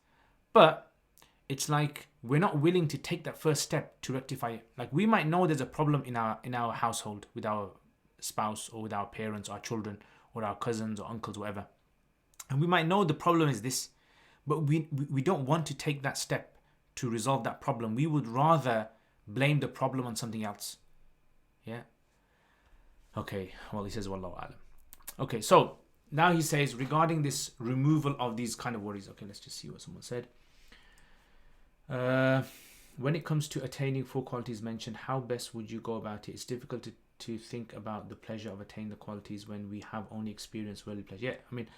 Speaker 1: but it's like we're not willing to take that first step to rectify it. Like we might know there's a problem in our household with our spouse or with our parents, our children, or our cousins or uncles, whatever. And we might know the problem is this, but we don't want to take that step to resolve that problem. We would rather blame the problem on something else. Yeah. Okay. Well, he says, Wallahu alam. Okay. So now he says regarding this removal of these kind of worries. Okay. Let's just see what someone said. When it comes to attaining four qualities mentioned, how best would you go about it? It's difficult to think about the pleasure of attaining the qualities when we have only experienced worldly pleasure. Yeah, I mean,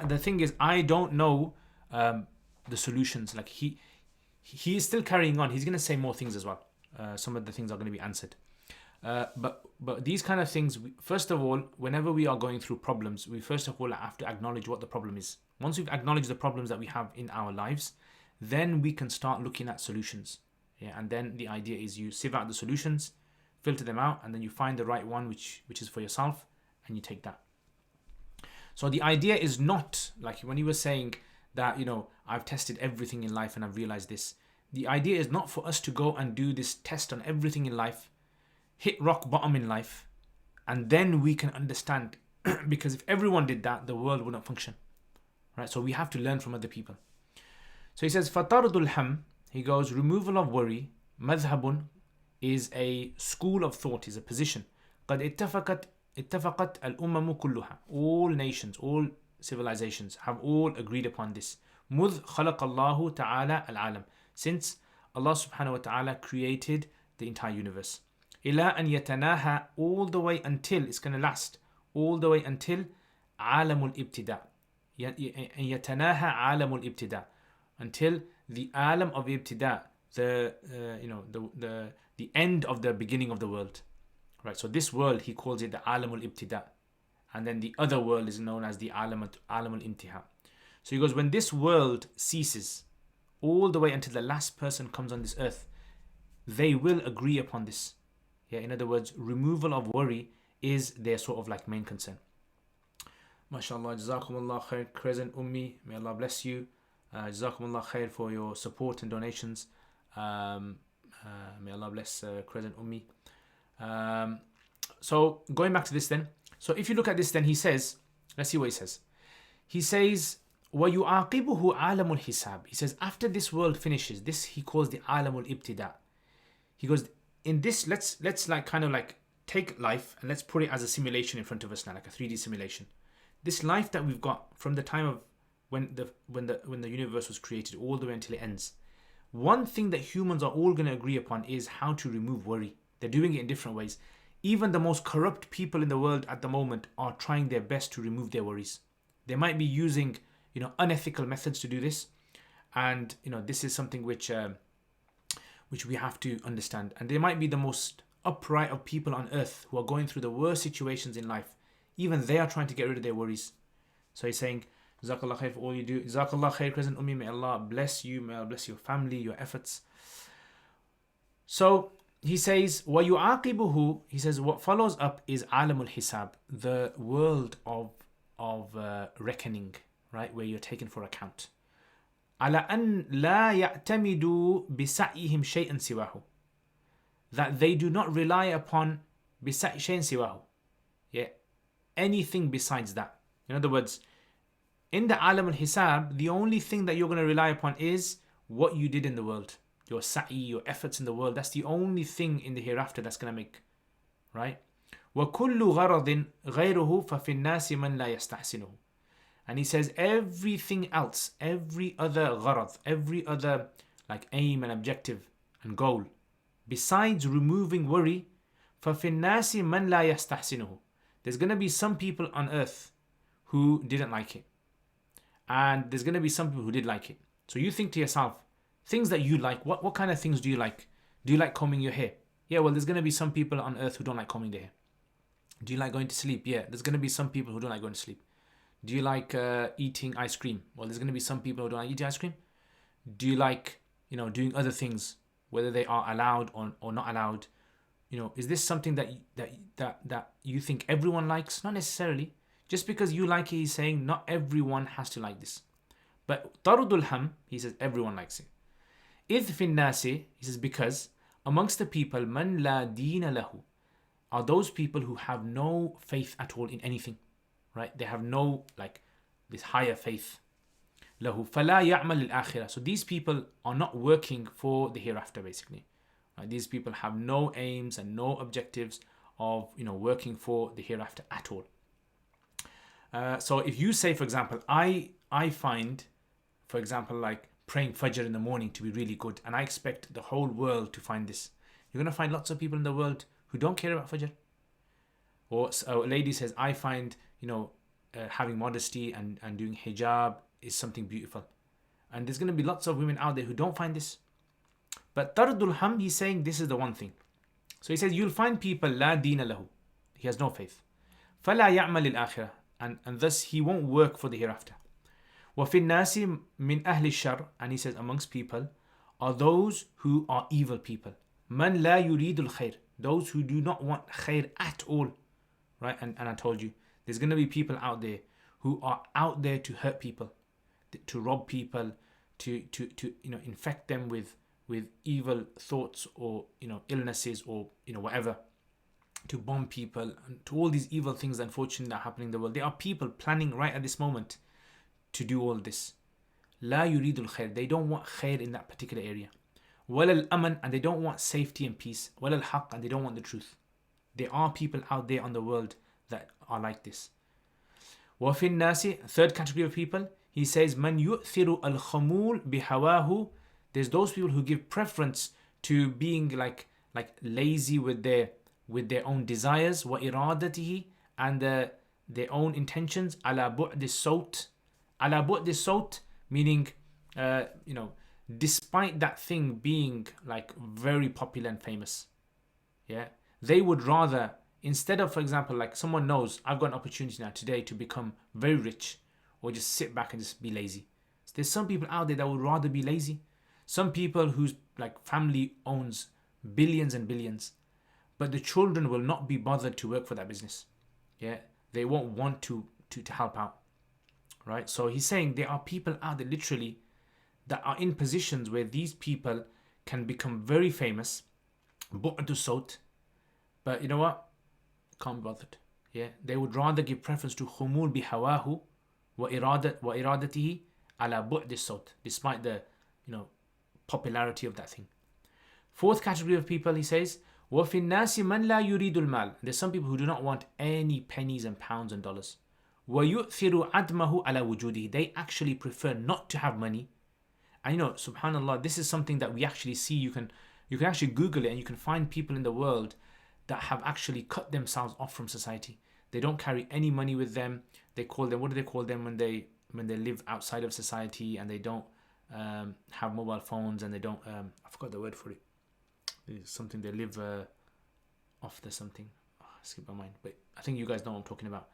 Speaker 1: the thing is, I don't know the solutions. Like he is still carrying on. He's going to say more things as well. Some of the things are going to be answered. But these kind of things, first of all, whenever we are going through problems, we first of all have to acknowledge what the problem is. Once we've acknowledged the problems that we have in our lives, then we can start looking at solutions. Yeah, and then the idea is you sieve out the solutions, filter them out, and then you find the right one which is for yourself, and you take that. So the idea is not like when he was saying that, I've tested everything in life and I've realized this. The idea is not for us to go and do this test on everything in life, hit rock bottom in life, and then we can understand. Because if everyone did that, the world wouldn't function. Right? So we have to learn from other people. So he says, Fatardul Ham, he goes, removal of worry, madhabun, is a school of thought, is a position. قد اتفقت الأمم كلها. All nations, all civilizations have all agreed upon this. مذ خلق الله تعالى العالم. Since Allah subhanahu wa ta'ala created the entire universe. إلى أن يتناهى, all the way until, it's going to last, all the way until عالم الابتداء. يتناهى عالم الابتداء. Until the alam of ibtida, the end of the beginning of the world, right? So this world he calls it the alamul ibtida, and then the other world is known as the alamul intiha. So he goes, when this world ceases, all the way until the last person comes on this earth, they will agree upon this. Yeah, in other words, removal of worry is their sort of like main concern. MashaAllah, Jazakumullah khair, Crescent Ummi, may Allah bless you. Jazakumullah khair for your support and donations. May Allah bless Crescent Ummi. So going back to this then. So if you look at this then, he says, let's see what he says. He says, وَيُعَاقِبُهُ عَالَمُ الْحِسَابِ. He says, after this world finishes, this he calls the عَالَمُ الْإِبْتِدَاء. He goes, in this, let's like kind of like take life and let's put it as a simulation in front of us now, like a 3D simulation. This life that we've got from the time of when the universe was created all the way until it ends. One thing that humans are all going to agree upon is how to remove worry. They're doing it in different ways. Even the most corrupt people in the world at the moment are trying their best to remove their worries. They might be using, unethical methods to do this, and this is something which we have to understand. And they might be the most upright of people on earth who are going through the worst situations in life. Even they are trying to get rid of their worries. So he's saying, Jazakallah khair for all you do. Jazakallah khair, Crescent Ummi. May Allah bless you. May Allah bless your family, your efforts. So he says, وَيُعَاقِبُهُ. He says, what follows up is عَالَمُ الْحِسَابِ, the world of reckoning, right, where you're taken for account. عَلَى أَنْ لَا يَعْتَمِدُوا بِسَعْيِهِمْ شَيْئًا سِوَاهُ. That they do not rely upon بِسَعْيِ شَيْئًا سِوَاهُ. Yeah, anything besides that. In other words, in the alam al-hisab, the only thing that you're going to rely upon is what you did in the world. Your sa'i, your efforts in the world. That's the only thing in the hereafter that's going to make, right? وَكُلُّ غَرَضٍ غَيْرُهُ فَفِي النَّاسِ مَنْ لَا يَسْتَحْسِنُهُ. And he says everything else, every other gharad, every other like aim and objective and goal, besides removing worry, فَفِي النَّاسِ مَنْ لَا يَسْتَحْسِنُهُ. There's going to be some people on earth who didn't like it. And there's going to be some people who did like it. So you think to yourself, things that you like, what kind of things do you like? Do you like combing your hair? Yeah, well, there's going to be some people on earth who don't like combing their hair. Do you like going to sleep? Yeah, there's going to be some people who don't like going to sleep. Do you like eating ice cream? Well, there's going to be some people who don't like eating ice cream. Do you like, doing other things, whether they are allowed or not allowed? Is this something that you think everyone likes? Not necessarily. Just because you like it, he's saying not everyone has to like this. But tarudul ham, he says everyone likes it. إِذْ فِي النَّاسِ, he says because amongst the people, man la deena lahu, are those people who have no faith at all in anything. Right? They have no this higher faith. Lahu fala ya'mal lil-akhirah. So these people are not working for the hereafter, basically. Right? These people have no aims and no objectives of working for the hereafter at all. So if you say, for example, I find, for example, like praying Fajr in the morning to be really good, and I expect the whole world to find this, you're going to find lots of people in the world who don't care about Fajr. Or a lady says, I find having modesty and doing hijab is something beautiful. And there's going to be lots of women out there who don't find this. But Tardul Ham, he's saying this is the one thing. So he says, you'll find people, la deena lahu. He has no faith. فَلَا يَعْمَلِ الْآخِرَةِ. And thus he won't work for the hereafter. وَفِي النَّاسِ مِنْ أَهْلِ الشَّرِّ. And he says, amongst people are those who are evil people. مَنْ لَا يُرِيدُ الْخَيْرِ. Those who do not want khair at all. Right? And I told you, there's going to be people out there who are out there to hurt people, to rob people, to infect them with evil thoughts or illnesses or whatever, to bomb people, and to all these evil things that unfortunately are happening in the world. There are people planning right at this moment to do all this. La yuridul khair. They don't want khair in that particular area. Walal aman, and they don't want safety and peace. Walal haqq, and they don't want the truth. There are people out there on the world that are like this. وَفِي النَّاسِ, third category of people, he says, مَنْ يُؤْثِرُ الْخَمُولِ بِهَوَاهُ. There's those people who give preference to being like lazy with their own desires, وَإِرَادَتِهِ, and their own intentions, عَلَى بُعْدِ الصَّوْتِ. عَلَى بُعْدِ الصَّوْتِ, meaning, despite that thing being very popular and famous. Yeah, they would rather, instead of, for example, like someone knows, I've got an opportunity now today to become very rich, or just sit back and just be lazy. So there's some people out there that would rather be lazy. Some people whose family owns billions and billions, but the children will not be bothered to work for that business. Yeah, they won't want to help out. Right? So he's saying there are people out there literally that are in positions where these people can become very famous, bu'du sawt, but you know what? Can't be bothered. Yeah, they would rather give preference to khumul bihawahu wa iradatihi ala bu'd as-sawt, despite the popularity of that thing. Fourth category of people, he says, wa fi an-nasi man la yuridu al-mal. There's some people who do not want any pennies and pounds and dollars. Wa yu'thiru admahu ala wujudihi. They actually prefer not to have money. And subhanallah, this is something that we actually see. You can actually Google it and you can find people in the world that have actually cut themselves off from society. They don't carry any money with them. They call them, what do they call them when they live outside of society and they don't have mobile phones and they don't, I forgot the word for it. It's something they live off the something. Oh, I skipped my mind. But I think you guys know what I'm talking about.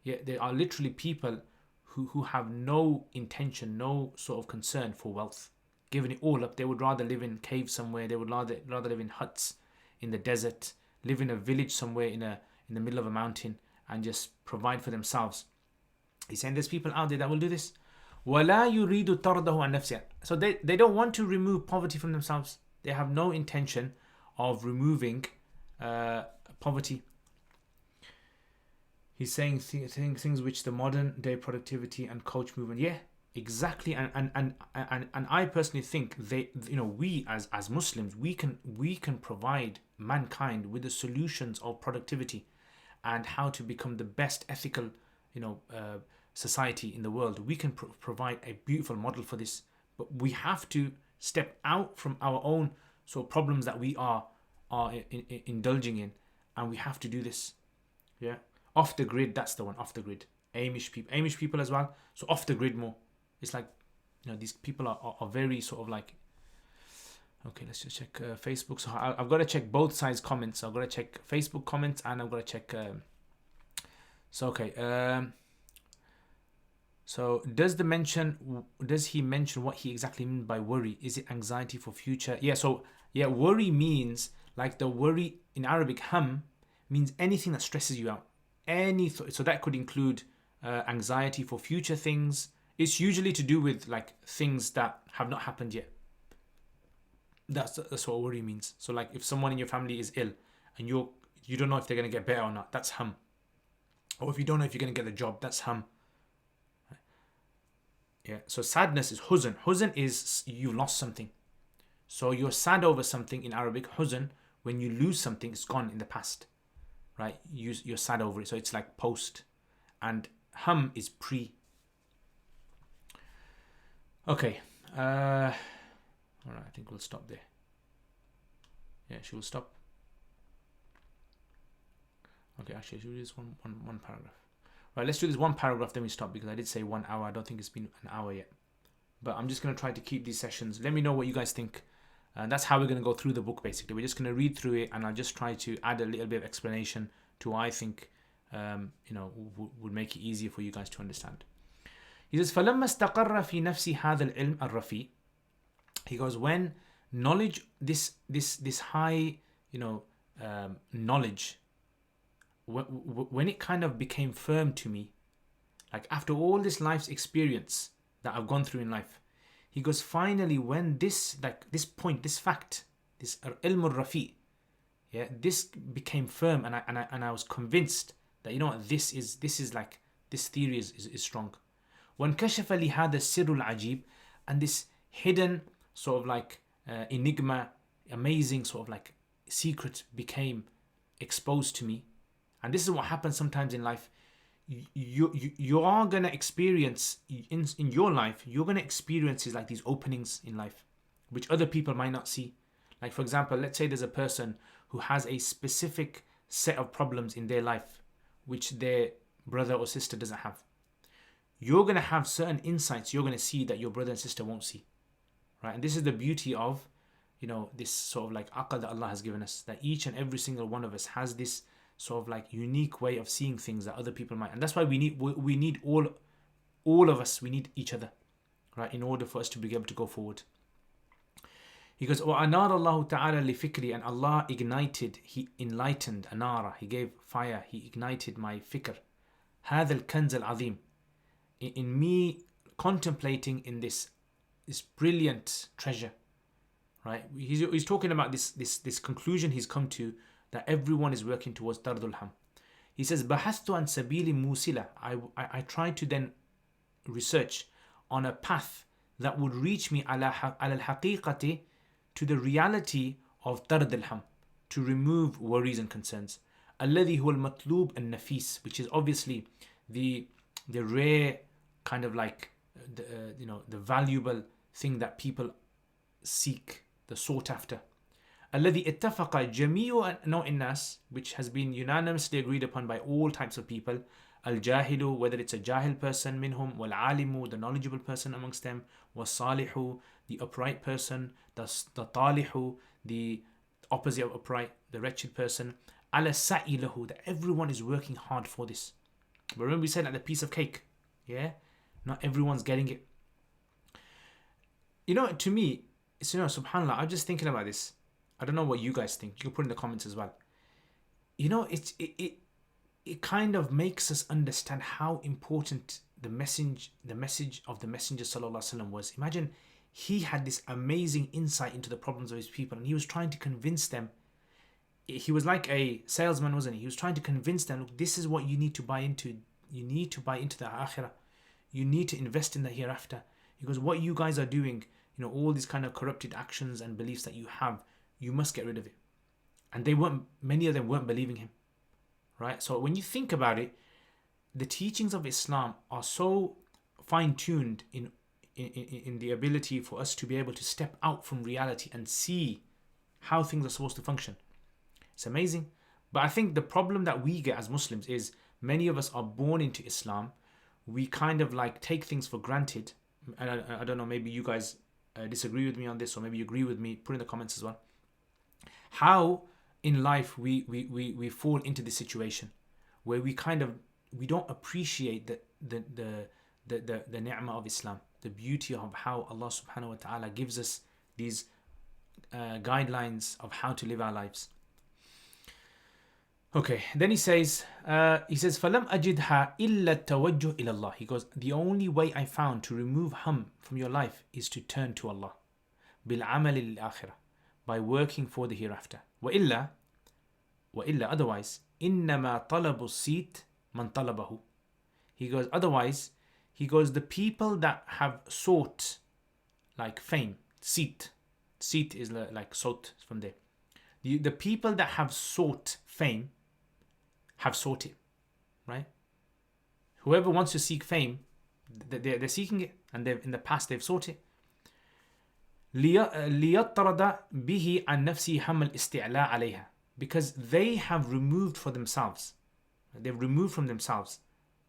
Speaker 1: Yeah, there are literally people who have no intention, no sort of concern for wealth. Giving it all up. They would rather live in caves somewhere. They would rather live in huts in the desert, live in a village somewhere in the middle of a mountain and just provide for themselves. He's saying there's people out there that will do this. وَلَا يُرِيدُ طَرْدَهُ عَنْ نَفْسِهِ. So they don't want to remove poverty from themselves. They have no intention of removing poverty. He's saying things which the modern day productivity and coach movement, yeah, exactly. And I personally think we as Muslims, we can provide mankind with the solutions of productivity and how to become the best ethical society in the world. We can provide a beautiful model for this, but we have to step out from our own sort of problems that we are indulging in, and we have to do this. Yeah, off the grid. That's the one. Off the grid. Amish people as well. So off the grid more. It's like, these people are very sort of like. Okay, let's just check Facebook. So I've got to check both sides' comments. So I've got to check Facebook comments, and I've got to check. So does he mention what he exactly means by worry? Is it anxiety for future? Yeah. So yeah, worry means like the worry in Arabic. Ham means anything that stresses you out. So that could include anxiety for future things. It's usually to do with like things that have not happened yet. That's what worry means. So like if someone in your family is ill and you don't know if they're going to get better or not, that's ham. Or if you don't know if you're going to get the job, that's ham. Yeah. So sadness is huzn. Huzn is you lost something. So you're sad over something in Arabic. Huzn, when you lose something, it's gone in the past, right? You're sad over it. So it's like post, and ham is pre. Okay. All right. I think we'll stop there. Yeah, she will stop. Okay, actually, should we do this one paragraph? Right, let's do this one paragraph, then we stop, because I did say 1 hour. I don't think it's been an hour yet. But I'm just going to try to keep these sessions. Let me know what you guys think. That's how we're going to go through the book, basically. We're just going to read through it, and I'll just try to add a little bit of explanation to what I think would make it easier for you guys to understand. He says, فَلَمَّا اسْتَقَرَّ فِي نَفْسِ هَذَا الْعِلْمِ الرَّفِيعِ. He goes, when knowledge, this high, knowledge, when it kind of became firm to me, like after all this life's experience that I've gone through in life, he goes, finally, when this point, this fact, this ilm al-rafi, yeah, this became firm, and I was convinced that, this is like, this theory is strong. When كشف لي هذا السر العجيب, and this hidden sort of like enigma, amazing sort of like secret became exposed to me. And this is what happens sometimes in life. You are going to experience, in your life, you're going to experience like these openings in life, which other people might not see. Like, for example, let's say there's a person who has a specific set of problems in their life, which their brother or sister doesn't have. You're going to have certain insights you're going to see that your brother and sister won't see. Right? And this is the beauty of, this sort of like aql that Allah has given us, that each and every single one of us has this sort of like unique way of seeing things that other people might. And that's why we need all of us, we need each other, right, in order for us to be able to go forward. He goes, وَأَنَارَ اللَّهُ تَعَالَى لِفِكْرِ, and Allah ignited, He enlightened, anara, He gave fire, He ignited my fikr. هَذَا الْكَنْزَ الْعَظِيمِ, in me contemplating in this brilliant treasure, right? He's talking about this conclusion he's come to, that everyone is working towards Tardul Ham. He says, بَحَثْتُ عَنْ سَبِيلِ مُوسِلَةٍ, I tried to then research on a path that would reach me على الحقيقة, to the reality of Tard al-Ham, to remove worries and concerns. الذي هو المطلوب النفيس, which is obviously the rare kind of like the valuable thing that people seek, the sought after. الذي اتفق جميع نوع الناس, which has been unanimously agreed upon by all types of people. الجاهل, whether it's a jahil person minhum, والعالم, the knowledgeable person amongst them, والصالح, the upright person, the طالح, the opposite of upright, the wretched person. على السعي له, that everyone is working hard for this. But remember we said like the piece of cake, yeah, not everyone's getting it. To me, it's, subhanAllah, I'm just thinking about this. I don't know what you guys think. You can put in the comments as well. It kind of makes us understand how important the message of the Messenger sallallahu alaihi wasallam was. Imagine he had this amazing insight into the problems of his people, and he was trying to convince them. He was like a salesman, wasn't he? He was trying to convince them, look, this is what you need to buy into. You need to buy into the akhirah. You need to invest in the hereafter. Because what you guys are doing, all these kind of corrupted actions and beliefs that you have, you must get rid of it. And many of them weren't believing him. Right? So when you think about it, the teachings of Islam are so fine-tuned in the ability for us to be able to step out from reality and see how things are supposed to function. It's amazing. But I think the problem that we get as Muslims is many of us are born into Islam. We kind of like take things for granted. And I don't know, maybe you guys disagree with me on this, or maybe you agree with me. Put in the comments as well. How in life we fall into this situation where we don't appreciate the ni'mah of Islam, the beauty of how Allah subhanahu wa ta'ala gives us these guidelines of how to live our lives. Okay, then he says فَلَمْ أَجِدْهَا إِلَّا التَّوَجُّهِ إِلَى اللَّهِ. He goes, the only way I found to remove hum from your life is to turn to Allah. بِالْعَمَلِ لِلْآخِرَةِ, by working for the hereafter. وَإِلَّا, otherwise, إِنَّمَا طَلَبُ الصِّيتِ مَنْ طَلَبَهُ. He goes, otherwise, the people that have sought like fame, seat is like sot from there. The people that have sought fame have sought it, right? Whoever wants to seek fame, they're seeking it, and in the past they've sought it. لِيَطْرَدَ بِهِ عَنْ نَفْسِهِ هَمَّ الْإِسْتِعْلَاءَ عَلَيْهَا, because they have removed for themselves, they've removed from themselves,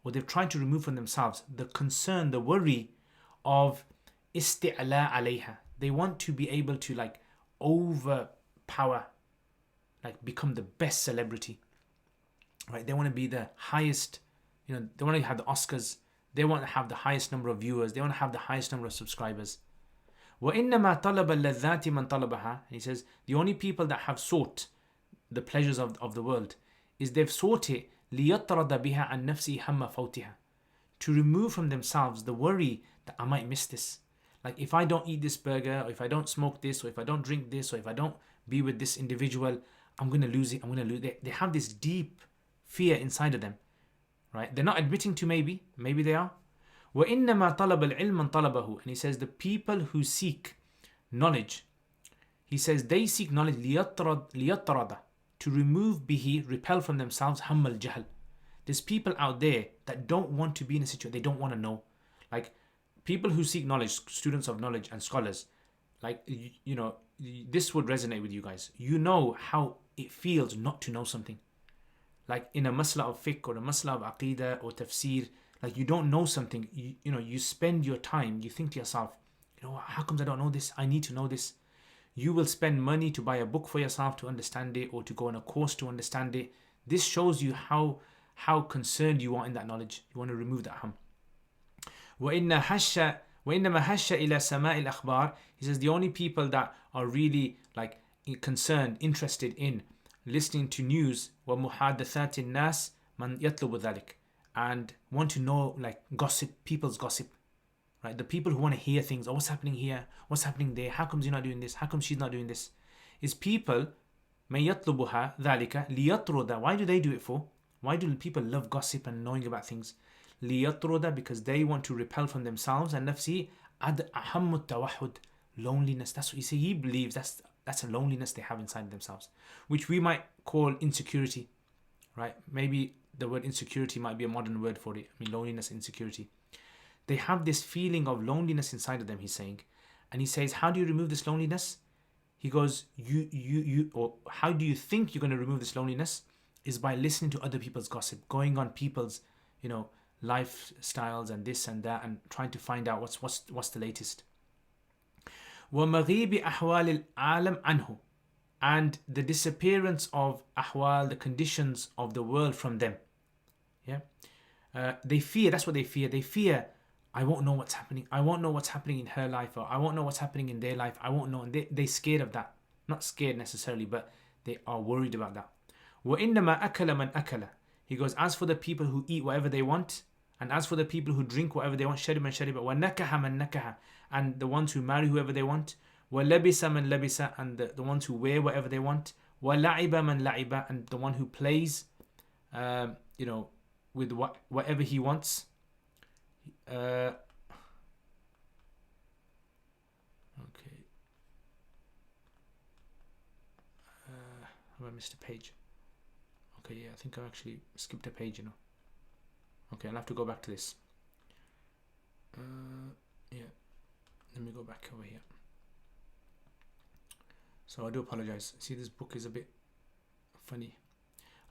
Speaker 1: or they've tried to remove from themselves the concern, the worry of isti'la alayha. They want to be able to like overpower, like become the best celebrity, right? They want to be the highest, they want to have the Oscars, they want to have the highest number of viewers, they want to have the highest number of subscribers. وَإِنَّمَا طَلَبَ اللَّذَّاتِ مَنْ طَلَبَهَا. And he says, the only people that have sought the pleasures of the world is they've sought it لِيَطْرَدَ بِهَا عَنْ نَفْسِهِ هَمَّ فَوْتِهَا, to remove from themselves the worry that I might miss this. Like if I don't eat this burger, or if I don't smoke this, or if I don't drink this, or if I don't be with this individual, I'm going to lose it, I'm going to lose it. They have this deep fear inside of them, right? They're not admitting to maybe they are. وَإِنَّمَا طَلَبَ الْعِلْمَ طَلَبَهُ. And he says the people who seek knowledge, he says they seek knowledge لِيَطْرَدَ, to remove bihi, repel from themselves hamm al-jahl. There's people out there that don't want to be in a situation, they don't want to know. Like people who seek knowledge, students of knowledge and scholars, like, this would resonate with you guys. You know how it feels not to know something. Like in a masla of fiqh or a masla of aqidah or tafsir, like you don't know something, you spend your time, you think to yourself, how comes I don't know this? I need to know this. You will spend money to buy a book for yourself to understand it, or to go on a course to understand it. This shows you how concerned you are in that knowledge. You want to remove that hum. وَإِنَّمَا هَشَّ إِلَى سَمَاءِ الْأَخْبَارِ. He says the only people that are really like concerned, interested in listening to news, وَمُحَادَثَاتِ النَّاسِ مَنْ يَطْلُبُ ذَلِكَ, and want to know like gossip, people's gossip. Right? The people who want to hear things, what's happening here, what's happening there, how comes you're not doing this, how come she's not doing this, is people مَنْ يَطْلُبُهَا ذَلِكَ لِيَطْرُدَ. Why do they do it for? Why do people love gossip and knowing about things? لِيَطْرُدَ, because they want to repel from themselves, and nafsi أَهَمُّ التَّوَحُّدِ, loneliness. That's what you see. He believes that's a loneliness they have inside themselves, which we might call insecurity, right? Maybe the word insecurity might be a modern word for it. Loneliness, insecurity. They have this feeling of loneliness inside of them, he's saying. And he says, how do you remove this loneliness? He goes, or how do you think you're going to remove this loneliness? Is by listening to other people's gossip, going on people's, lifestyles and this and that, and trying to find out what's the latest. وَمَغِيبِ أَحْوَالِ الْعَالَمِ عَنْهُ, and the disappearance of ahwal, the conditions of the world from them. They fear, that's what they fear. They fear, I won't know what's happening. I won't know what's happening in her life, or I won't know what's happening in their life. I won't know. And they're scared of that. Not scared necessarily, but they are worried about that. وَإِنَّمَا أَكَلَ مَنْ أَكَلَ. He goes, as for the people who eat whatever they want, and as for the people who drink whatever they want, شَرِبَ مَنْ شَرِبَ وَنَكَحَ مَنْ نَكَحَ, and the ones who marry whoever they want, وَلَبِسَ مَنْ لَبِسَ, and the ones who wear whatever they want, وَلَعِبَ مَنْ لَعِبَ, and the one who plays, with whatever he wants. Okay. Have I missed a page? Okay, yeah, I think I actually skipped a page, Okay, I'll have to go back to this. Yeah, let me go back over here. So I do apologize. See, this book is a bit funny.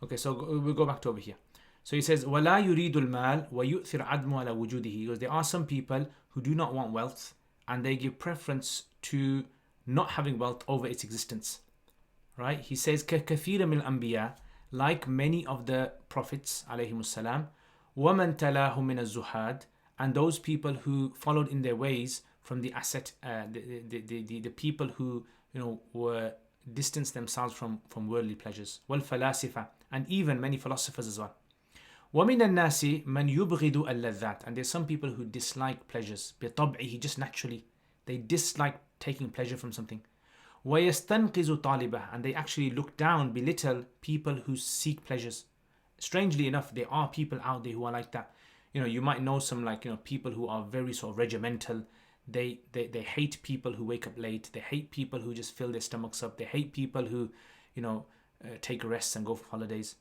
Speaker 1: Okay, so we'll go back to over here. So he says, وَلَا يُرِيدُ الْمَالِ وَيُؤْثِرْ عَدْمُ عَلَى وُجُودِهِ. He goes, there are some people who do not want wealth and they give preference to not having wealth over its existence. Right? He says, كَكَثِيرٍ مِنَ الْأَنْبِيَاءِ, like many of the prophets, alayhimus salam, وَمَنْ تَلَاهُ مِنَ الزُّهَادِ, and those people who followed in their ways from the the people who, you know, were distanced themselves from worldly pleasures. وَالْفَلَاسِفَةِ, and even many philosophers as well. وَمِنَ النَّاسِ مَنْ يُبْغِضُ الْلَذَّاتِ, and there's some people who dislike pleasures. بِطَبْعِهِ, just naturally. They dislike taking pleasure from something. وَيَسْتَنْقِزُ طَالِبَهِ, and they actually look down, belittle people who seek pleasures. Strangely enough, there are people out there who are like that. You know, you might know some, like, you know, people who are very sort of regimental. They hate people who wake up late. They hate people who just fill their stomachs up. They hate people who, you know, take rests and go for holidays.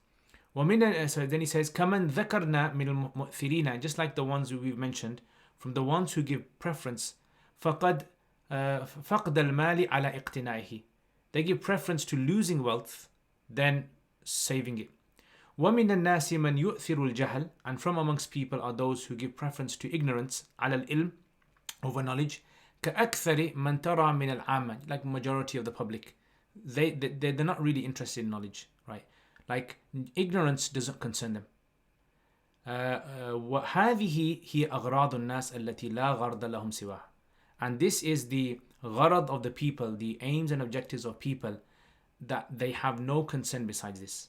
Speaker 1: So then he says, كَمَنْ ذَكَرْنَا مِنَ الْمُؤْثِرِينَ, just like the ones who we've mentioned, from the ones who give preference, فَقَدْ فَقْدَ الْمَالِ عَلَى اِقْتِنَائِهِ, they give preference to losing wealth than saving it. وَمِنَ النَّاسِ مَنْ يُؤْثِرُ الْجَهْلِ, and from amongst people are those who give preference to ignorance, على العلم, over knowledge, كَأَكْثَرِ مَنْ تَرَى مِنَ الْعَامَةِ, like majority of the public. They're not really interested in knowledge, right? Like, ignorance doesn't concern them. وَهَذِهِ هِي أَغْرَاضُ النَّاسِ الَّتِي لَا غَرْضَ لَهُمْ سِوَاهُ, and this is the gharad of the people, the aims and objectives of people, that they have no concern besides this.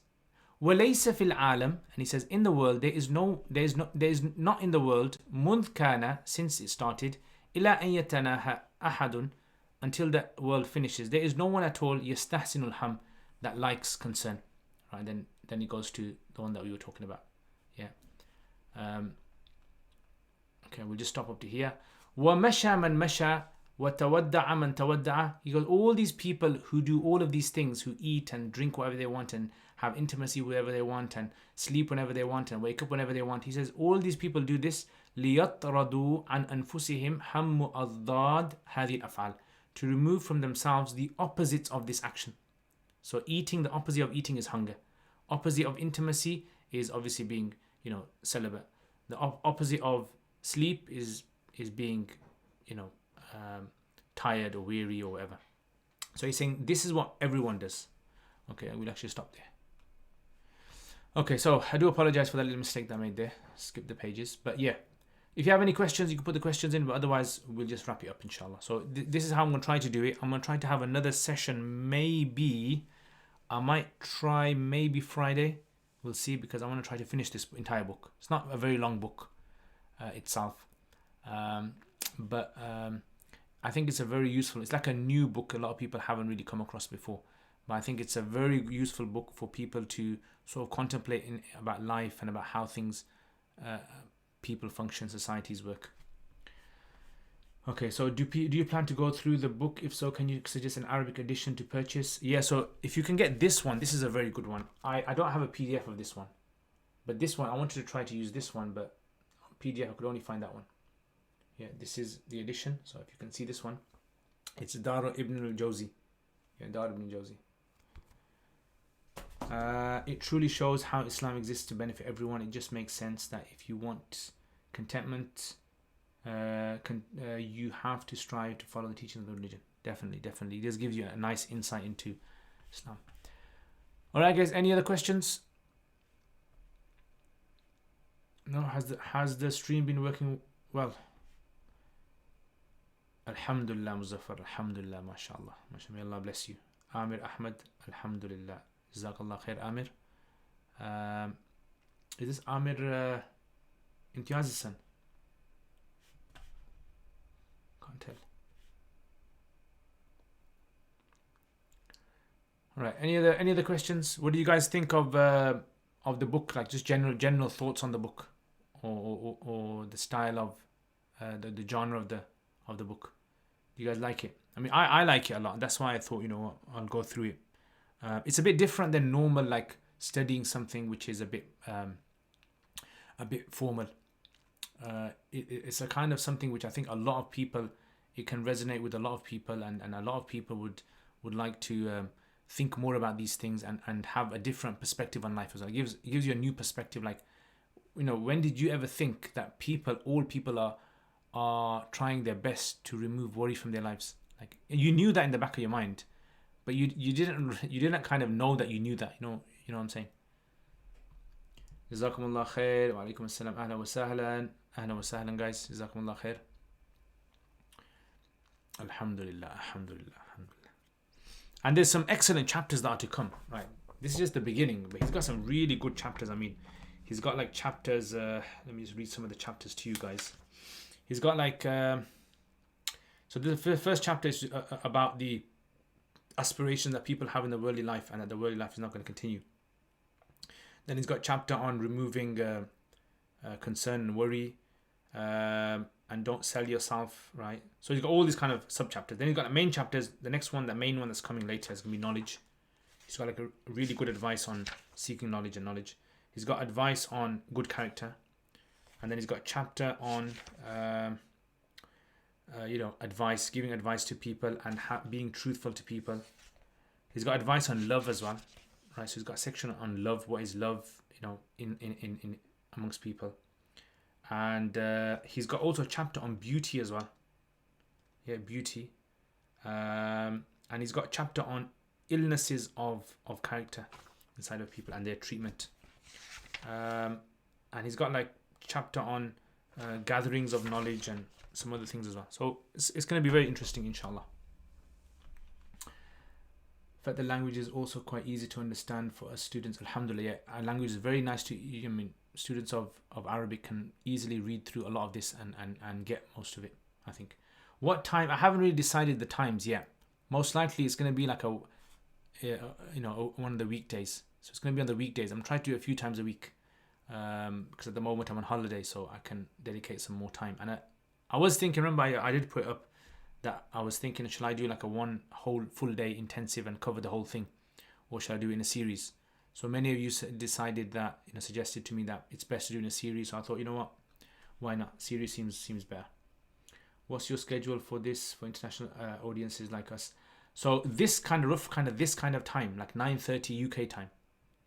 Speaker 1: وَلَيْسَ فِي الْعَالَمِ, and he says, in the world, there is not in the world, مُنْذ كَانَ, since it started, إِلَىٰ أَنْ يَتَنَاهَا أَحَدٌ, until the world finishes, there is no one at all, يَسْتَحْسِنُ الْحَمْ, that likes concern. Right, then he goes to the one that we were talking about. Yeah. Okay, we'll just stop up to here. وَمَشَى مَنْ مَشَى وَتَوَدَّعَ مَنْ تَوَدَّعَ. He goes, all these people who do all of these things, who eat and drink whatever they want and have intimacy wherever they want and sleep whenever they want and wake up whenever they want. He says, all these people do this لِيَطْرَدُوا عَنْ أَنفُسِهِمْ هَمُّ أَضْدَادِ هَذِي الْأَفْعَالِ, to remove from themselves the opposites of this action. So eating, the opposite of eating is hunger. Opposite of intimacy is obviously being, you know, celibate. The opposite of sleep is being, you know, tired or weary or whatever. So he's saying this is what everyone does. Okay, we'll actually stop there. Okay, so I do apologize for that little mistake that I made there. Skip the pages. But yeah, if you have any questions, you can put the questions in, but otherwise we'll just wrap it up, inshallah. So this is how I'm going to try to do it. I'm going to try to have another session, maybe. I might try maybe Friday. We'll see, because I want to try to finish this entire book. It's not a very long book itself. But I think it's a very useful, it's like a new book a lot of people haven't really come across before. But I think it's a very useful book for people to sort of contemplate about life and about how things, people function, societies work. Okay, so do you plan to go through the book? If so, can you suggest an Arabic edition to purchase? Yeah, so if you can get this one, this is a very good one. I don't have a PDF of this one. But this one, I wanted to try to use this one, but PDF, I could only find that one. Yeah, this is the edition. So if you can see this one, it's Dar ibn al-Jawzi. Yeah, Dar ibn al-Jawzi. It truly shows how Islam exists to benefit everyone. It just makes sense that if you want contentment, you have to strive to follow the teachings of the religion. Definitely. It just gives you a nice insight into Islam. Alright guys, any other questions? No, has the stream been working well? Alhamdulillah Muzaffar, Alhamdulillah, mashallah. May Allah bless you. Amir Ahmed, Alhamdulillah. Jazakallah khair, Amir. Is this Amir Imtiaz's son? Can't tell. Alright, any other questions? What do you guys think of the book? Like just general thoughts on the book, or the style of the genre of the book. Do you guys like it? I mean, I like it a lot. That's why I thought, you know what, I'll go through it. It's a bit different than normal, like studying something which is a bit a bit formal. It's a kind of something which I think a lot of people, it can resonate with a lot of people, and a lot of people would like to think more about these things and have a different perspective on life as well. It gives you a new perspective. Like, when did you ever think that all people are trying their best to remove worry from their lives? Like, you knew that in the back of your mind, but you didn't kind of know that you knew that. You know what I'm saying? Jazakumullah khair. Wa alaikum assalam. Ahlan wa sahlan. Ahlan wa sahlan, guys. Jazakumullah khair. Alhamdulillah, alhamdulillah, alhamdulillah. And there's some excellent chapters that are to come, right? This is just the beginning, but he's got some really good chapters. I mean, he's got like chapters, let me just read some of the chapters to you guys. He's got like, so the first chapter is about the aspirations that people have in the worldly life, and that the worldly life is not going to continue. Then he's got a chapter on removing concern and worry, and don't sell yourself, right? So he's got all these kind of sub-chapters. Then he's got the main chapters. The next one, the main one that's coming later, is going to be knowledge. He's got like a really good advice on seeking knowledge and knowledge. He's got advice on good character. And then he's got a chapter on, advice, giving advice to people and being truthful to people. He's got advice on love as well, right? So he's got a section on love. What is love, in amongst people. And he's got also a chapter on beauty as well. Yeah, beauty. And he's got a chapter on illnesses of character inside of people and their treatment. And he's got like chapter on gatherings of knowledge and some other things as well. So it's going to be very interesting, inshallah. In fact, the language is also quite easy to understand for us students. Alhamdulillah, yeah, our language is very nice to, students of Arabic can easily read through a lot of this and get most of it, I think. What time? I haven't really decided the times yet. Most likely it's going to be like one of the weekdays. So it's going to be on the weekdays. I'm trying to do it a few times a week because at the moment I'm on holiday, so I can dedicate some more time. And I was thinking, remember I did put it up, that I was thinking, shall I do like a one whole full day intensive and cover the whole thing, or shall I do it in a series? So many of you decided that, suggested to me that it's best to do in a series. So I thought, you know what, why not? Series seems better. What's your schedule for this, for international audiences like us? So this kind of time, like 9:30 UK time,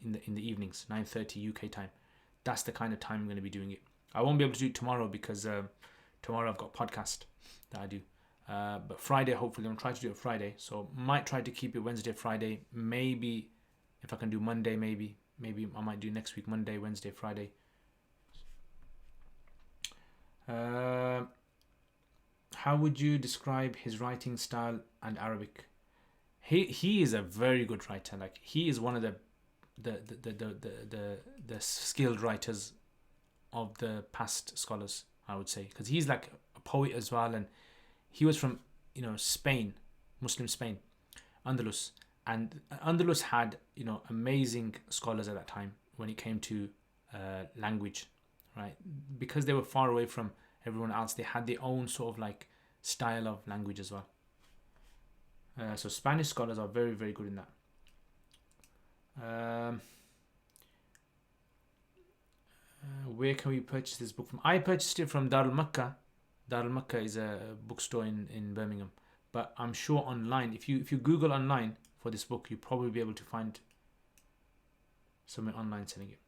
Speaker 1: in the evenings, 9:30 UK time. That's the kind of time I'm going to be doing it. I won't be able to do it tomorrow because tomorrow I've got a podcast that I do. But Friday, hopefully, I'm trying to do it Friday. So might try to keep it Wednesday, Friday. Maybe if I can do Monday, maybe I might do next week, Monday, Wednesday, Friday. How would you describe his writing style and Arabic? He is a very good writer. Like, he is one of the skilled writers of the past scholars, I would say, because he's like a poet as well, and he was from Spain, Muslim Spain, Andalus, and Andalus had amazing scholars at that time when it came to language, right? Because they were far away from everyone else, they had their own sort of like style of language as well. So Spanish scholars are very, very good in that. Where can we purchase this book from? I purchased it from Darul Makkah. Darul Makkah is a bookstore in Birmingham. But I'm sure online, if you Google online for this book, you'll probably be able to find someone online selling it.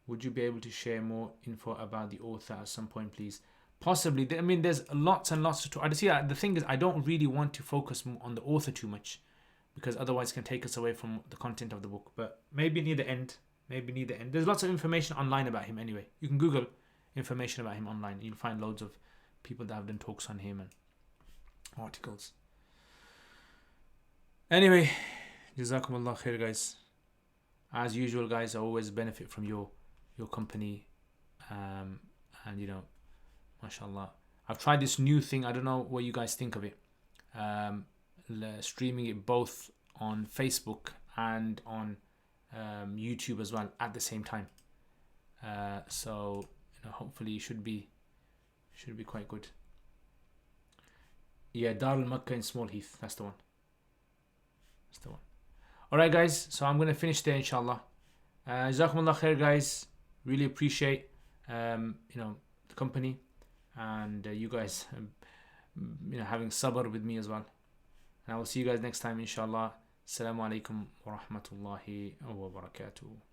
Speaker 1: Would you be able to share more info about the author at some point, please? Possibly. I mean, there's lots and lots to talk. I see. The thing is, I don't really want to focus on the author too much, because otherwise it can take us away from the content of the book. But maybe near the end. There's lots of information online about him anyway. You can Google information about him online. You'll find loads of people that have done talks on him and articles. Anyway, Jazakumullah khair, guys. As usual, guys, I always benefit from your company. And mashallah. I've tried this new thing. I don't know what you guys think of it. Streaming it both on Facebook and on YouTube as well at the same time. So hopefully it should be quite good. Yeah, Darul Makkah in Small Heath. That's the one. Alright, guys. So I'm going to finish there, inshallah. Jazakumullah khair, guys. Really appreciate the company, and you guys having sabr with me as well. And I will see you guys next time, inshallah. Assalamu alaikum wa rahmatullahi wa barakatuh.